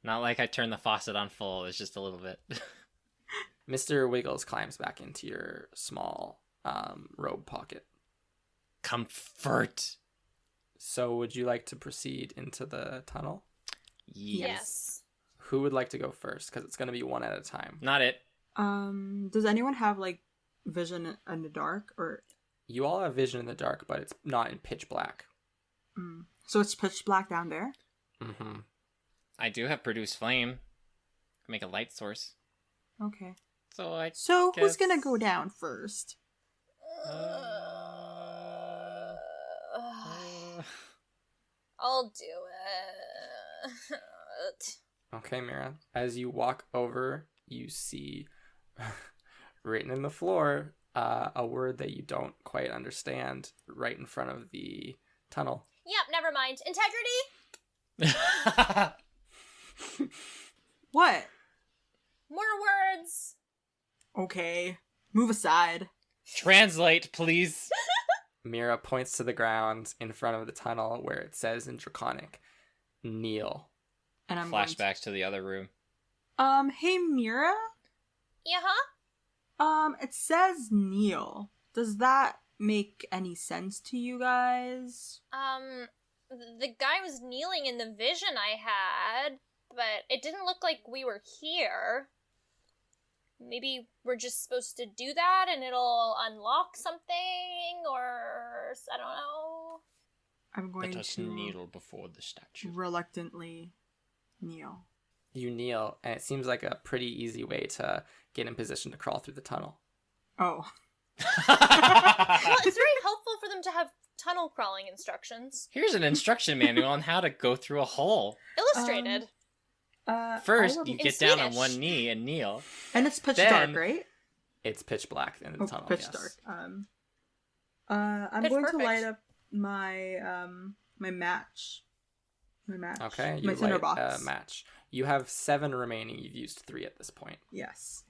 not like I turned the faucet on full. It's just a little bit. Mr. Wiggles climbs back into your small robe pocket. Comfort. So would you like to proceed into the tunnel? Yes. Who would like to go first? Because it's going to be one at a time. Not it. Does anyone have like vision in the dark or? You all have vision in the dark, but it's not in pitch black. So it's pitch black down there? Mm-hmm. I do have produce flame. Make a light source. Okay. So I So who's guess- gonna go down first? I'll do it. Okay, Mira. As you walk over, you see written in the floor a word that you don't quite understand right in front of the tunnel. Yep, never mind. Integrity? What? More words. Okay. Move aside. Translate, please. Mira points to the ground in front of the tunnel where it says in Draconic, "Kneel." And I'm Flashbacks to the other room. Hey Mira? Yeah, It says kneel. Does that make any sense to you guys? the guy was kneeling in the vision I had, but it didn't look like we were here. Maybe we're just supposed to do that and it'll unlock something, or I don't know. I'm going Let us to kneel before the statue. reluctantly kneel. You kneel, and it seems like a pretty easy way to get in position to crawl through the tunnel. Oh. Well, it's very helpful for them to have tunnel crawling instructions. Here's an instruction manual on how to go through a hole. Illustrated. First, I will- you in get down on Swedish. one knee and kneel. And it's pitch then- dark, right? It's pitch black in the tunnel. pitch yes. dark. I'm Pitch going perfect. to light up my my match. My match. Okay, My you tinder light box. a match. You have 7 remaining. You've used 3 at this point. Yes.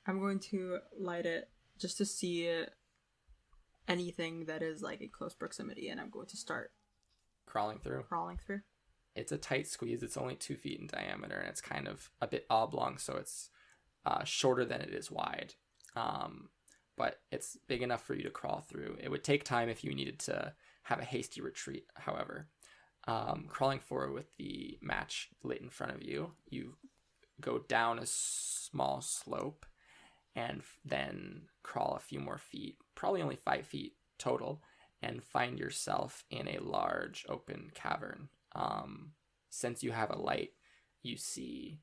I'm going to light it just to see anything that is like in close proximity, and I'm going to start Crawling through. crawling through. It's a tight squeeze. It's only 2 feet in diameter, and it's kind of a bit oblong, so it's shorter than it is wide. But it's big enough for you to crawl through. It would take time if you needed to have a hasty retreat, however. Crawling forward with the match lit in front of you, you go down a small slope and then crawl a few more feet, probably only 5 feet total, and find yourself in a large open cavern. Since you have a light, you see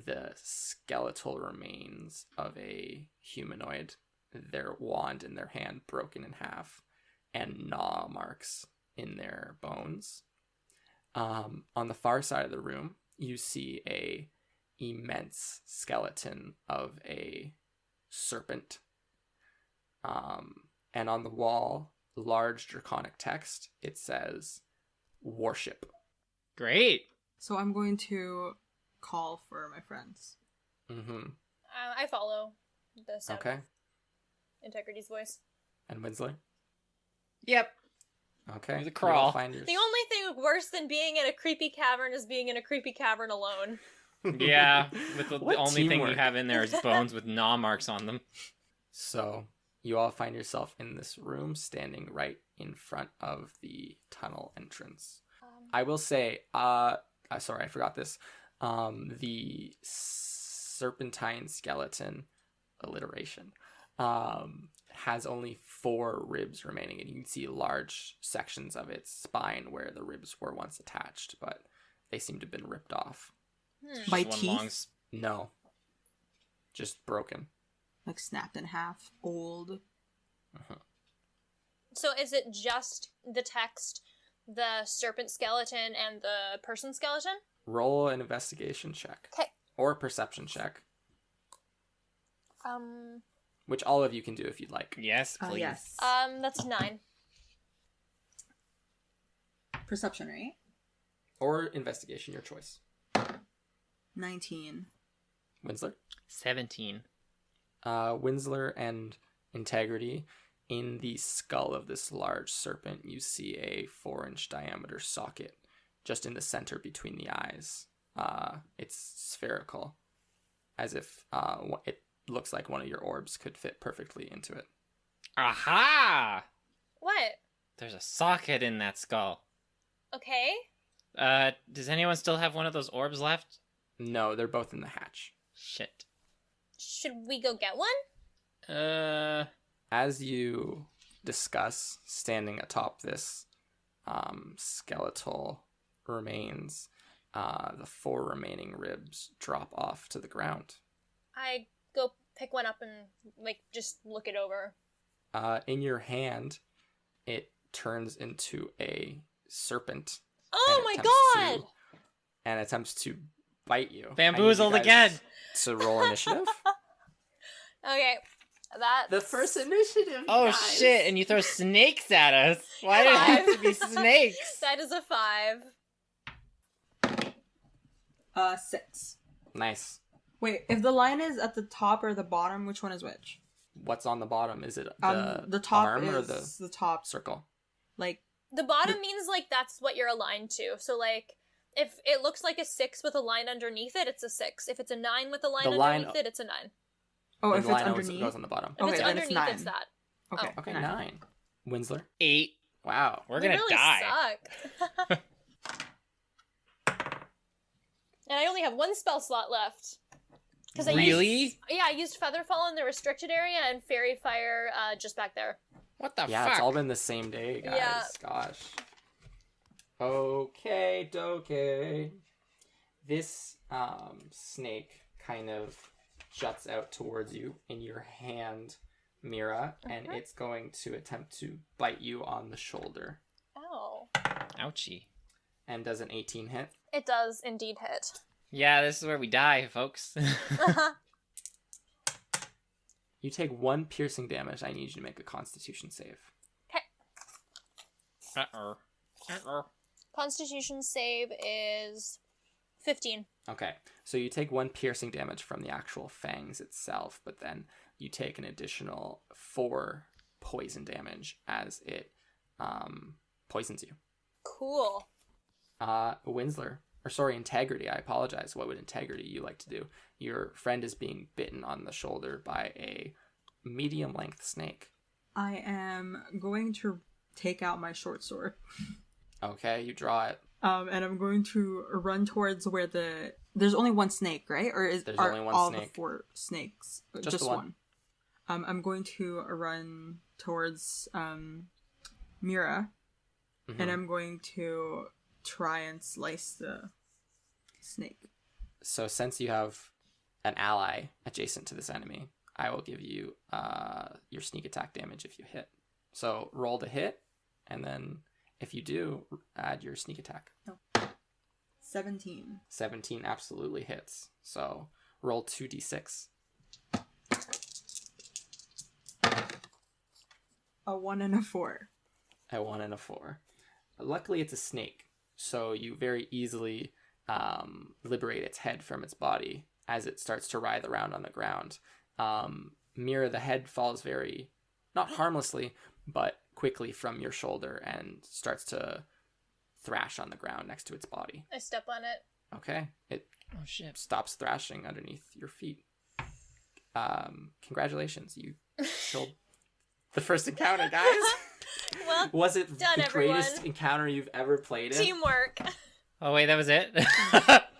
the skeletal remains of a humanoid, their wand in their hand broken in half, and gnaw marks in their bones. On the far side of the room, you see a immense skeleton of a serpent. And on the wall, large draconic text, it says, "Worship." Great. So I'm going to call for my friends. Mm-hmm. I follow the sound Okay. of Integrity's voice. And Winsler? Yep. Okay. The You crawl. all find your... The only thing worse than being in a creepy cavern is being in a creepy cavern alone. Yeah, with the What only thing you teamwork. have in there is bones with gnaw marks on them. So, you all find yourself in this room standing right in front of the tunnel entrance. I will say, sorry, I forgot this. The serpentine skeleton, alliteration, has only 4 ribs remaining, and you can see large sections of its spine where the ribs were once attached, but they seem to have been ripped off. By Just one teeth? long No. Just broken. Like snapped in half, old. So is it just the text, the serpent skeleton, and the person skeleton? Roll an investigation check. Okay. Or a perception check, Um, which all of you can do if you'd like. Yes, please. Yes. that's 9. Perception, right? Or investigation, your choice. 19. Winsler? 17. Winsler and Integrity, in the skull of this large serpent, you see a 4-inch diameter socket just in the center between the eyes. It's spherical, as if it looks like one of your orbs could fit perfectly into it. Aha! What? There's a socket in that skull. Okay. Does anyone still have one of those orbs left? No, they're both in the hatch. Shit. Should we go get one? As you discuss standing atop this skeletal remains, the 4 remaining ribs drop off to the ground. I go pick one up and, like, just look it over. In your hand, it turns into a serpent. Oh and my attempts god! And attempts to bite you. Bamboozled I need you guys again. To roll initiative. Okay, that's... The first initiative. Oh guys. shit, and you throw snakes at us. Why did it have to be snakes? That is a 5. 6. Nice. Wait, if the line is at the top or the bottom, which one is which? What's on the bottom? Is it The top arm is or the top. circle? Like, The bottom means, like, that's what you're aligned to. So, like, if it looks like a 6 with a line underneath it, it's a 6. If it's a 9 with a line The line- underneath it, it's a 9. oh, The if it's line always underneath. goes on the bottom. If Okay, it's then it's underneath, 9. it's that. Okay, Okay, 9. 9. Winsler. 8. Wow. We're They gonna really die. suck. And I only have 1 spell slot left. Really? I used Featherfall in the restricted area and Fairy Fire just back there. What the Yeah, fuck? it's all been the same day, guys. Yeah. Gosh. Okay, doke. This snake kind of juts out towards you in your hand, Mira, and it's going to attempt to bite you on the shoulder. Oh. Ouchie. And does an 18 hit? It does indeed hit. Yeah, this is where we die, folks. You take 1 piercing damage. I need you to make a Constitution save. Uh-oh. Uh-oh. Constitution save is 15. Okay, so you take 1 piercing damage from the actual fangs itself, but then you take an additional 4 poison damage as it poisons you. Cool. Integrity, I apologize. What would Integrity you like to do? Your friend is being bitten on the shoulder by a medium-length snake. I am going to take out my short sword. Okay, you draw it. And I'm going to run towards where there's only 1 snake, right? Or There's are only 1 all snake. the 4 snakes? Just the one. I'm going to run towards Mira, Mhm. and I'm going to try and slice the snake. So since you have an ally adjacent to this enemy, I will give you your sneak attack damage if you hit. So roll to hit, and then if you do, add your sneak attack. 7. 17. 17 absolutely hits. So roll 2d6. A 1 and a 4. A 1 and a 4. Luckily, it's a snake, so you very easily liberate its head from its body as it starts to writhe around on the ground. Mira, the head falls very, not harmlessly, but quickly from your shoulder and starts to thrash on the ground next to its body. I step on it. Okay. It Oh shit. stops thrashing underneath your feet. Congratulations. You killed the first encounter, guys. Well, Was it done, the greatest everyone. encounter you've ever played in? Teamwork. Oh wait, that was it?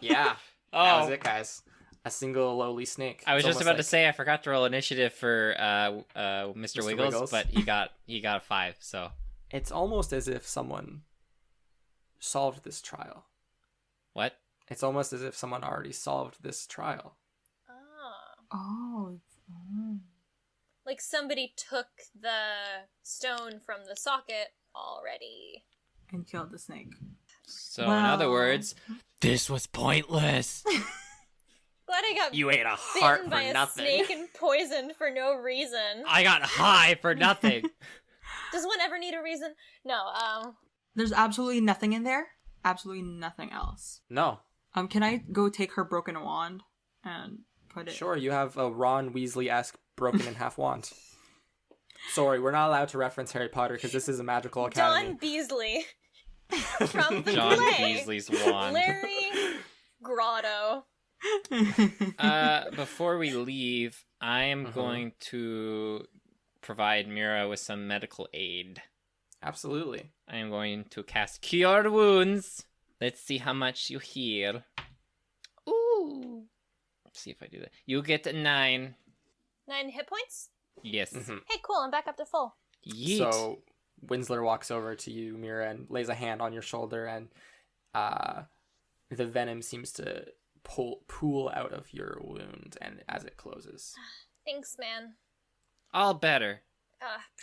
Yeah. Oh. That was it, guys. A single lowly snake. I was It's just almost about to like- say I forgot to roll initiative for Mr. Wiggles, Wiggles. but he got a 5, so It's almost as if someone solved this trial. what? It's almost as if someone already solved this trial. Oh. Oh. Like somebody took the stone from the socket already. And killed the snake. So in other Well- words, this was pointless. Glad I got You ate a heart bitten for by a nothing. snake and poisoned for no reason. I got high for nothing. Does one ever need a reason? No, There's absolutely nothing in there. Absolutely nothing else. No. Can I go take her broken wand and put it? Sure, you have a Ron Weasley-esque broken in half wand. Sorry, we're not allowed to reference Harry Potter because this is a magical academy. Don Beasley from the John play. Beasley's wand. Larry Grotto. Before we leave, I am Mhm. going to provide Mira with some medical aid. Absolutely. I am going to cast Cure Wounds. Let's see how much you heal. Ooh. Let's see if I do that. You get a 9. 9 hit points? Yes. Mhm. Hey, cool, I'm back up to full. Yeet. So Winsler walks over to you, Mira, and lays a hand on your shoulder, and the venom seems to pool out of your wound, and as it closes. Thanks, man. All better.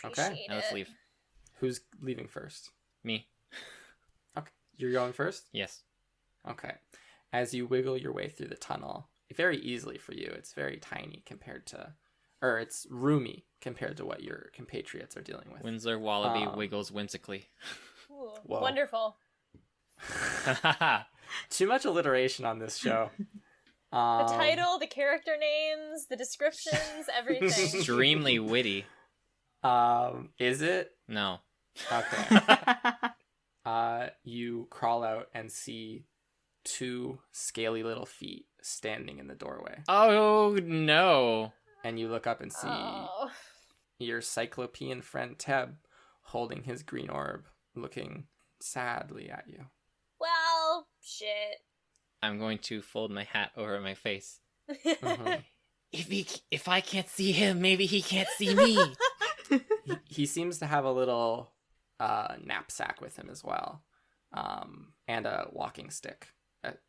Appreciate Now let's it. leave. Who's leaving first? Me. Okay, you're going first? Yes. Okay. As you wiggle your way through the tunnel, very easily for you, it's very tiny compared to, or it's roomy compared to what your compatriots are dealing with. Winsler Wallaby Um, wiggles whimsically. Ooh, Whoa. wonderful. Too much alliteration on this show. The title, the character names, the descriptions, everything. Extremely witty. Is it? No. Okay. You crawl out and see 2 scaly little feet standing in the doorway. Oh no. And you look up and see Oh. your cyclopean friend Teb holding his green orb, looking sadly at you. Well, shit. I'm going to fold my hat over my face. Mhm. If I can't see him, maybe he can't see me. He seems to have a little knapsack with him as well, and a walking stick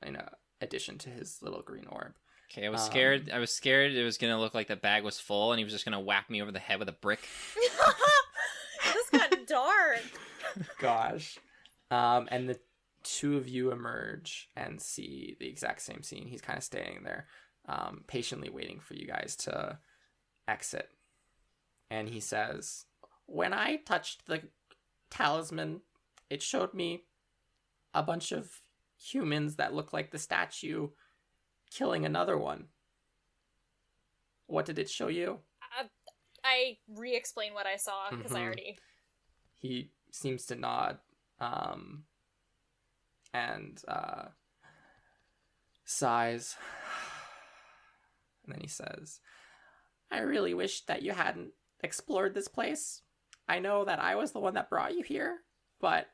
in addition to his little green orb. Okay, I was scared. I was scared it was gonna look like the bag was full, and he was just gonna whack me over the head with a brick. This got dark. Gosh. And the 2 of you emerge and see the exact same scene. He's kind of standing there, patiently waiting for you guys to exit. And he says, "When I touched the talisman, it showed me a bunch of humans that look like the statue killing another one. What did it show you?" I re-explain what I saw because I Mhm. already. He seems to nod, and sighs. And then he says, "I really wish that you hadn't explored this place. I know that I was the one that brought you here, but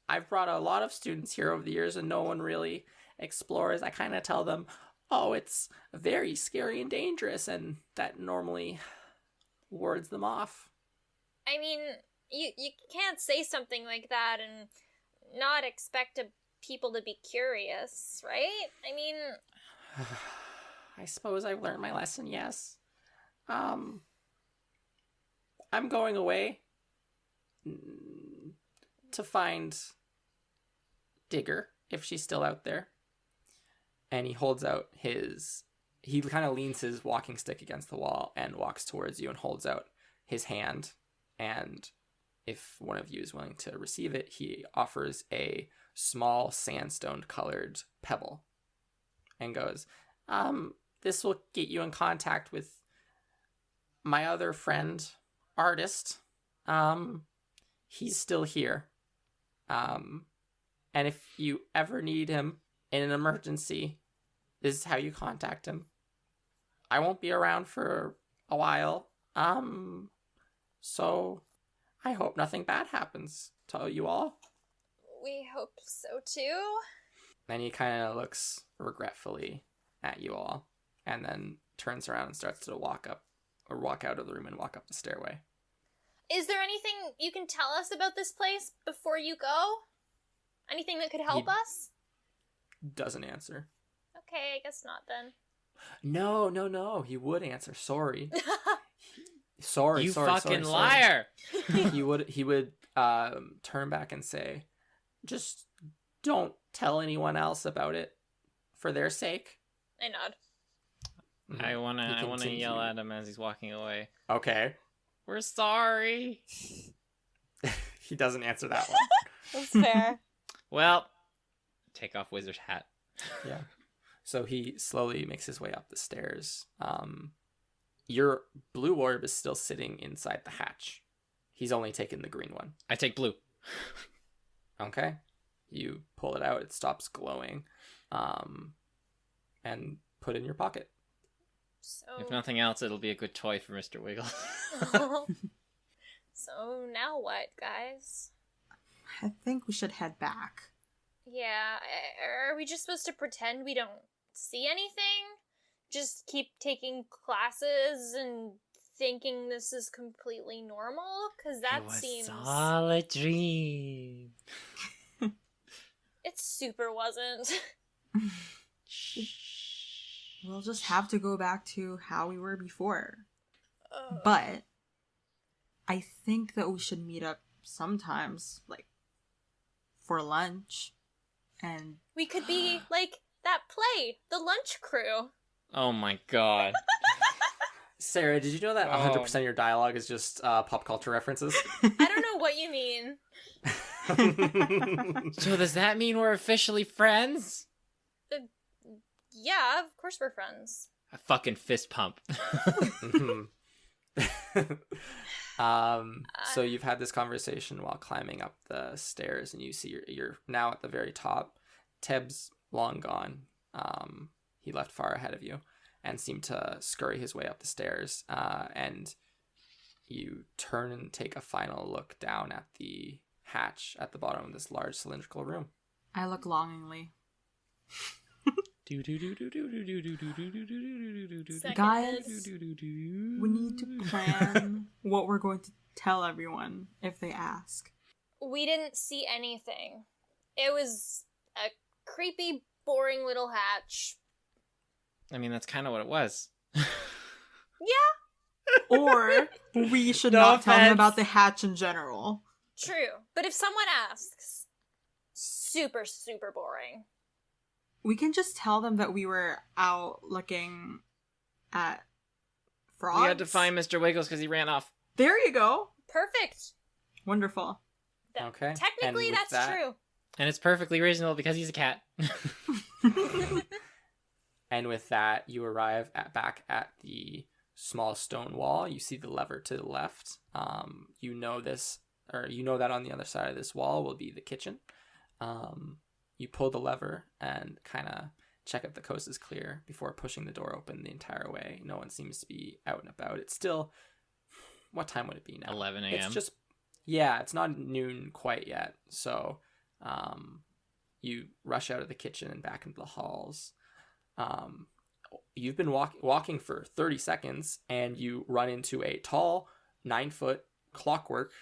I've brought a lot of students here over the years and no one really explores. I kind of tell them, oh, it's very scary and dangerous, and that normally wards them off." I mean, you can't say something like that and not expect people to be curious, right? I mean, I suppose I've learned my lesson, yes. I'm going away to find Digger, if she's still out there. And he holds out he kind of leans his walking stick against the wall and walks towards you and holds out his hand. And if one of you is willing to receive it, he offers a small sandstone colored pebble and goes, this will get you in contact with my other friend, Artist. He's still here. And if you ever need him in an emergency, this is how you contact him. I won't be around for a while. So I hope nothing bad happens to you all. We hope so too. And he kind of looks regretfully at you all and then turns around and starts to walk out of the room and walk up the stairway. Is there anything you can tell us about this place before you go? Anything that could help us? Doesn't answer. Okay, I guess not then. No. He would answer. Sorry. Sorry. You fucking liar! He would turn back and say, just don't tell anyone else about it for their sake. I nod. I wanna yell at him as he's walking away. Okay. We're sorry. He doesn't answer that one. That's fair. Well, take off Wizard's hat. Yeah. So he slowly makes his way up the stairs. Your blue orb is still sitting inside the hatch. He's only taken the green one. I take blue. Okay. You pull it out. It stops glowing. And put it in your pocket. So... If nothing else, it'll be a good toy for Mr. Wiggle. So now what, guys? I think we should head back. Yeah, are we just supposed to pretend we don't see anything? Just keep taking classes and thinking this is completely normal? Because that seems... all a dream. It super wasn't. We'll just have to go back to how we were before. Oh. But I think that we should meet up sometimes, like, for lunch. And We could be like that play, The Lunch Crew. Oh my god. Sarah, did you know that 100% of your dialogue is just pop culture references? I don't know what you mean. So does that mean we're officially friends? Yeah, of course we're friends. A fucking fist pump. So you've had this conversation while climbing up the stairs, and you see you're now at the very top. Teb's long gone. He left far ahead of you and seemed to scurry his way up the stairs. And you turn and take a final look down at the hatch at the bottom of this large cylindrical room. I look longingly. Guys, we need to plan what we're going to tell everyone if they ask. We didn't see anything. It was a creepy, boring little hatch. I mean, that's kind of what it was. Yeah, Or we should No not tell them offense. about the hatch in general. true. But if someone asks, super, super boring. We can just tell them that we were out looking at frogs. We had to find Mr. Wiggles because he ran off. There you go. Perfect. Wonderful. Okay. Technically, And with that's that- true. And it's perfectly reasonable because he's a cat. And with that, you arrive back at the small stone wall. You see the lever to the left. You know that on the other side of this wall will be the kitchen. You pull the lever and kind of check if the coast is clear before pushing the door open the entire way. No one seems to be out and about. It's still, what time would it be now? 11 a.m. It's just, yeah, it's not noon quite yet. So you rush out of the kitchen and back into the halls. You've been walking for 30 seconds and you run into a tall 9-foot clockwork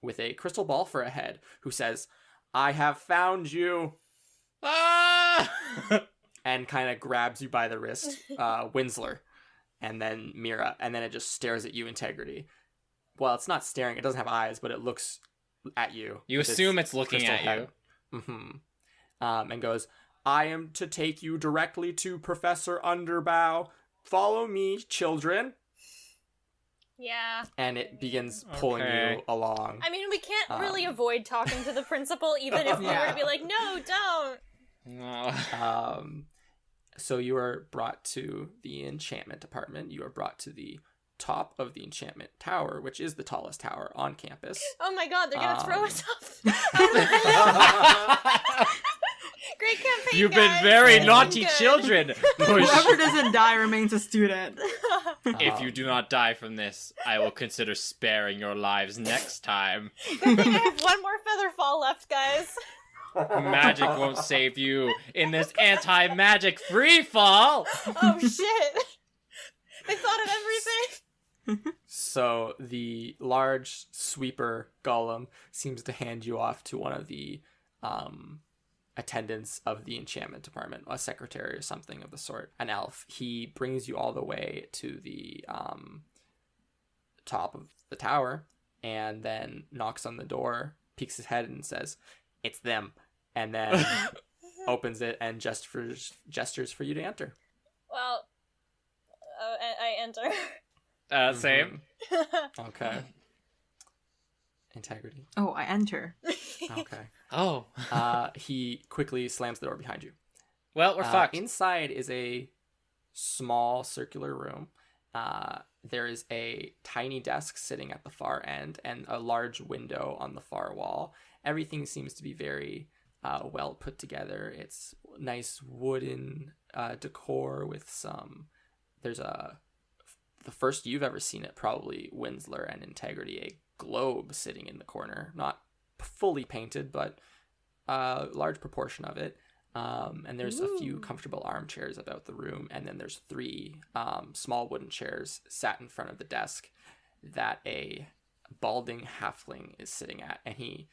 with a crystal ball for a head who says, "I have found you," Ah! and kind of grabs you by the wrist, Winsler, and then Mira, and then it just stares at you, Integrity. Well, it's not staring, it doesn't have eyes, but it looks at you. You with assume its it's looking crystal at head. Mm-hmm. And goes, I am to take you directly to Professor Underbow. Follow me, children. Yeah. And it begins pulling Okay. you along. I mean, we can't really avoid talking to the principal, even if we were to be like, no, don't. No. So you are brought to the enchantment department. You are brought to the top of the enchantment tower, which is the tallest tower on campus. Oh my god, they're gonna throw us off. Great campaign, You've guys. been very This naughty is good. children. Whoever doesn't die remains a student. If you do not die from this, I will consider sparing your lives next time. Good thing I have one more feather fall left, guys. Magic won't save you in this anti-magic free fall. Oh shit. They thought of everything. So the large sweeper golem seems to hand you off to one of the attendants of the enchantment department, a secretary or something of the sort, an elf. He brings you all the way to the top of the tower and then knocks on the door, peeks his head and says, "It's them," and then opens it and gestures for you to enter. Well, I enter. Same. Okay. Integrity. Oh, I enter. Okay. Oh. He quickly slams the door behind you. Well, we're fucked. Inside is a small circular room. There is a tiny desk sitting at the far end and a large window on the far wall. Everything seems to be very well put together. It's nice wooden decor with some... There's the first you've ever seen it, probably Winsler and Integrity, a globe sitting in the corner. Not fully painted, but a large proportion of it. And there's a few comfortable armchairs about the room, and then there's 3 small wooden chairs sat in front of the desk that a balding halfling is sitting at, and he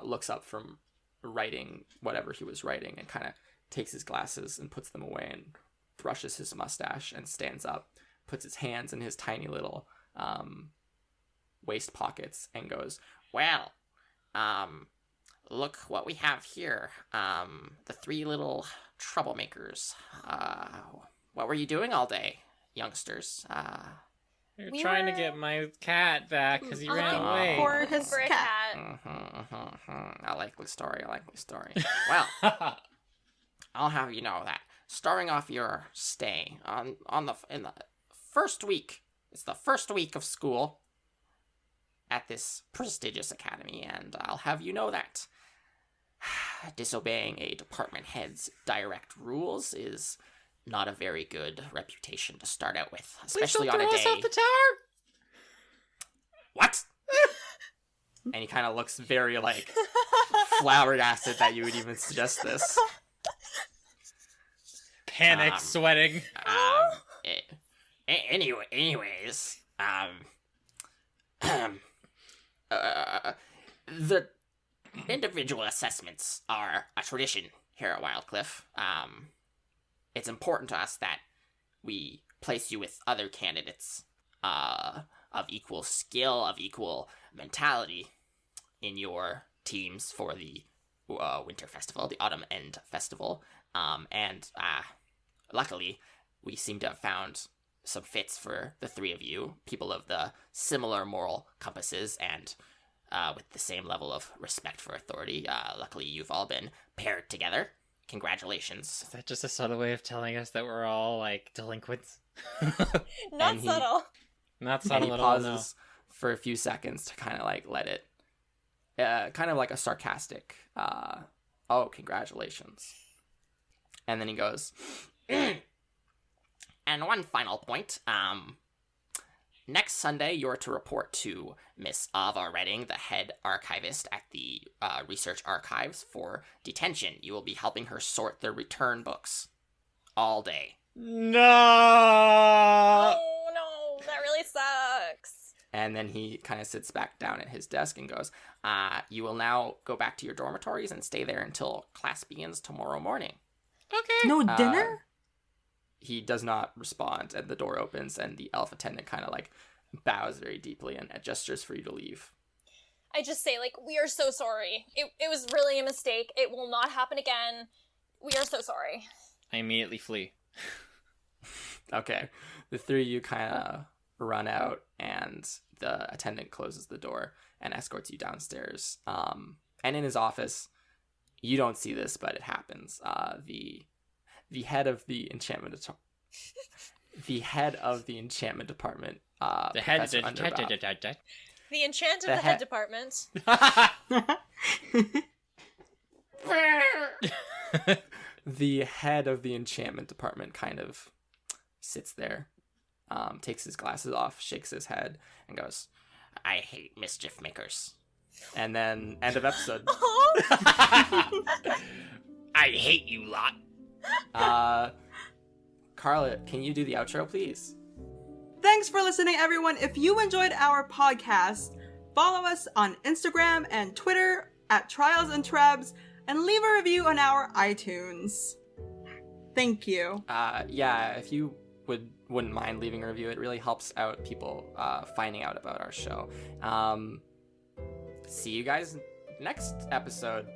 looks up from writing whatever he was writing and kind of takes his glasses and puts them away and brushes his mustache and stands up, puts his hands in his tiny little waist pockets and goes, "Well, look what we have here. The 3 little troublemakers. What were you doing all day, youngsters?" You're We trying to were- get my cat back because he ran looking away. for his For a cat. cat. I like the story. Well, I'll have you know that starting off your stay in the first week, it's the first week of school at this prestigious academy, and I'll have you know that disobeying a department head's direct rules is not a very good reputation to start out with, especially on a day. Off the tower. What? And he kind of looks very like flabbergasted that you would even suggest this. Panic, sweating. Anyways, the individual assessments are a tradition here at Wildcliff. It's important to us that we place you with other candidates of equal skill, of equal mentality in your teams for the winter festival, the autumn end festival. And luckily, we seem to have found some fits for the 3 of you, people of the similar moral compasses and with the same level of respect for authority. Luckily, you've all been paired together. Congratulations. Is that just a subtle way of telling us that we're all like delinquents? Not And he- subtle. Not And subtle he at all. No. pauses for a few seconds to kind of like let it, kind of like a sarcastic, "Oh, congratulations." And then he goes, "And one final point. Next Sunday, you're to report to Miss Ava Redding, the head archivist at the Research Archives, for detention. You will be helping her sort the return books all day." No. Oh no, that really sucks. And then he kind of sits back down at his desk and goes, "You will now go back to your dormitories and stay there until class begins tomorrow morning." Okay. No dinner? He does not respond, and the door opens, and the elf attendant kind of like bows very deeply and gestures for you to leave. I just say, like, we are so sorry. It was really a mistake. It will not happen again. We are so sorry. I immediately flee. Okay. The three of you kind of run out, and the attendant closes the door and escorts you downstairs. And in his office, you don't see this, but it happens. The head of the enchantment department. The head. Professor Underbow. The enchant of the head department. The head of the enchantment department kind of sits there, takes his glasses off, shakes his head, and goes, "I hate mischief makers." And then, end of episode. I hate you lot. Kharla, can you do the outro, please? Thanks for listening, everyone. If you enjoyed our podcast, follow us on Instagram and Twitter at Trials and Trebs, and leave a review on our iTunes. Thank you. Yeah, if you wouldn't mind leaving a review, it really helps out people finding out about our show. See you guys next episode.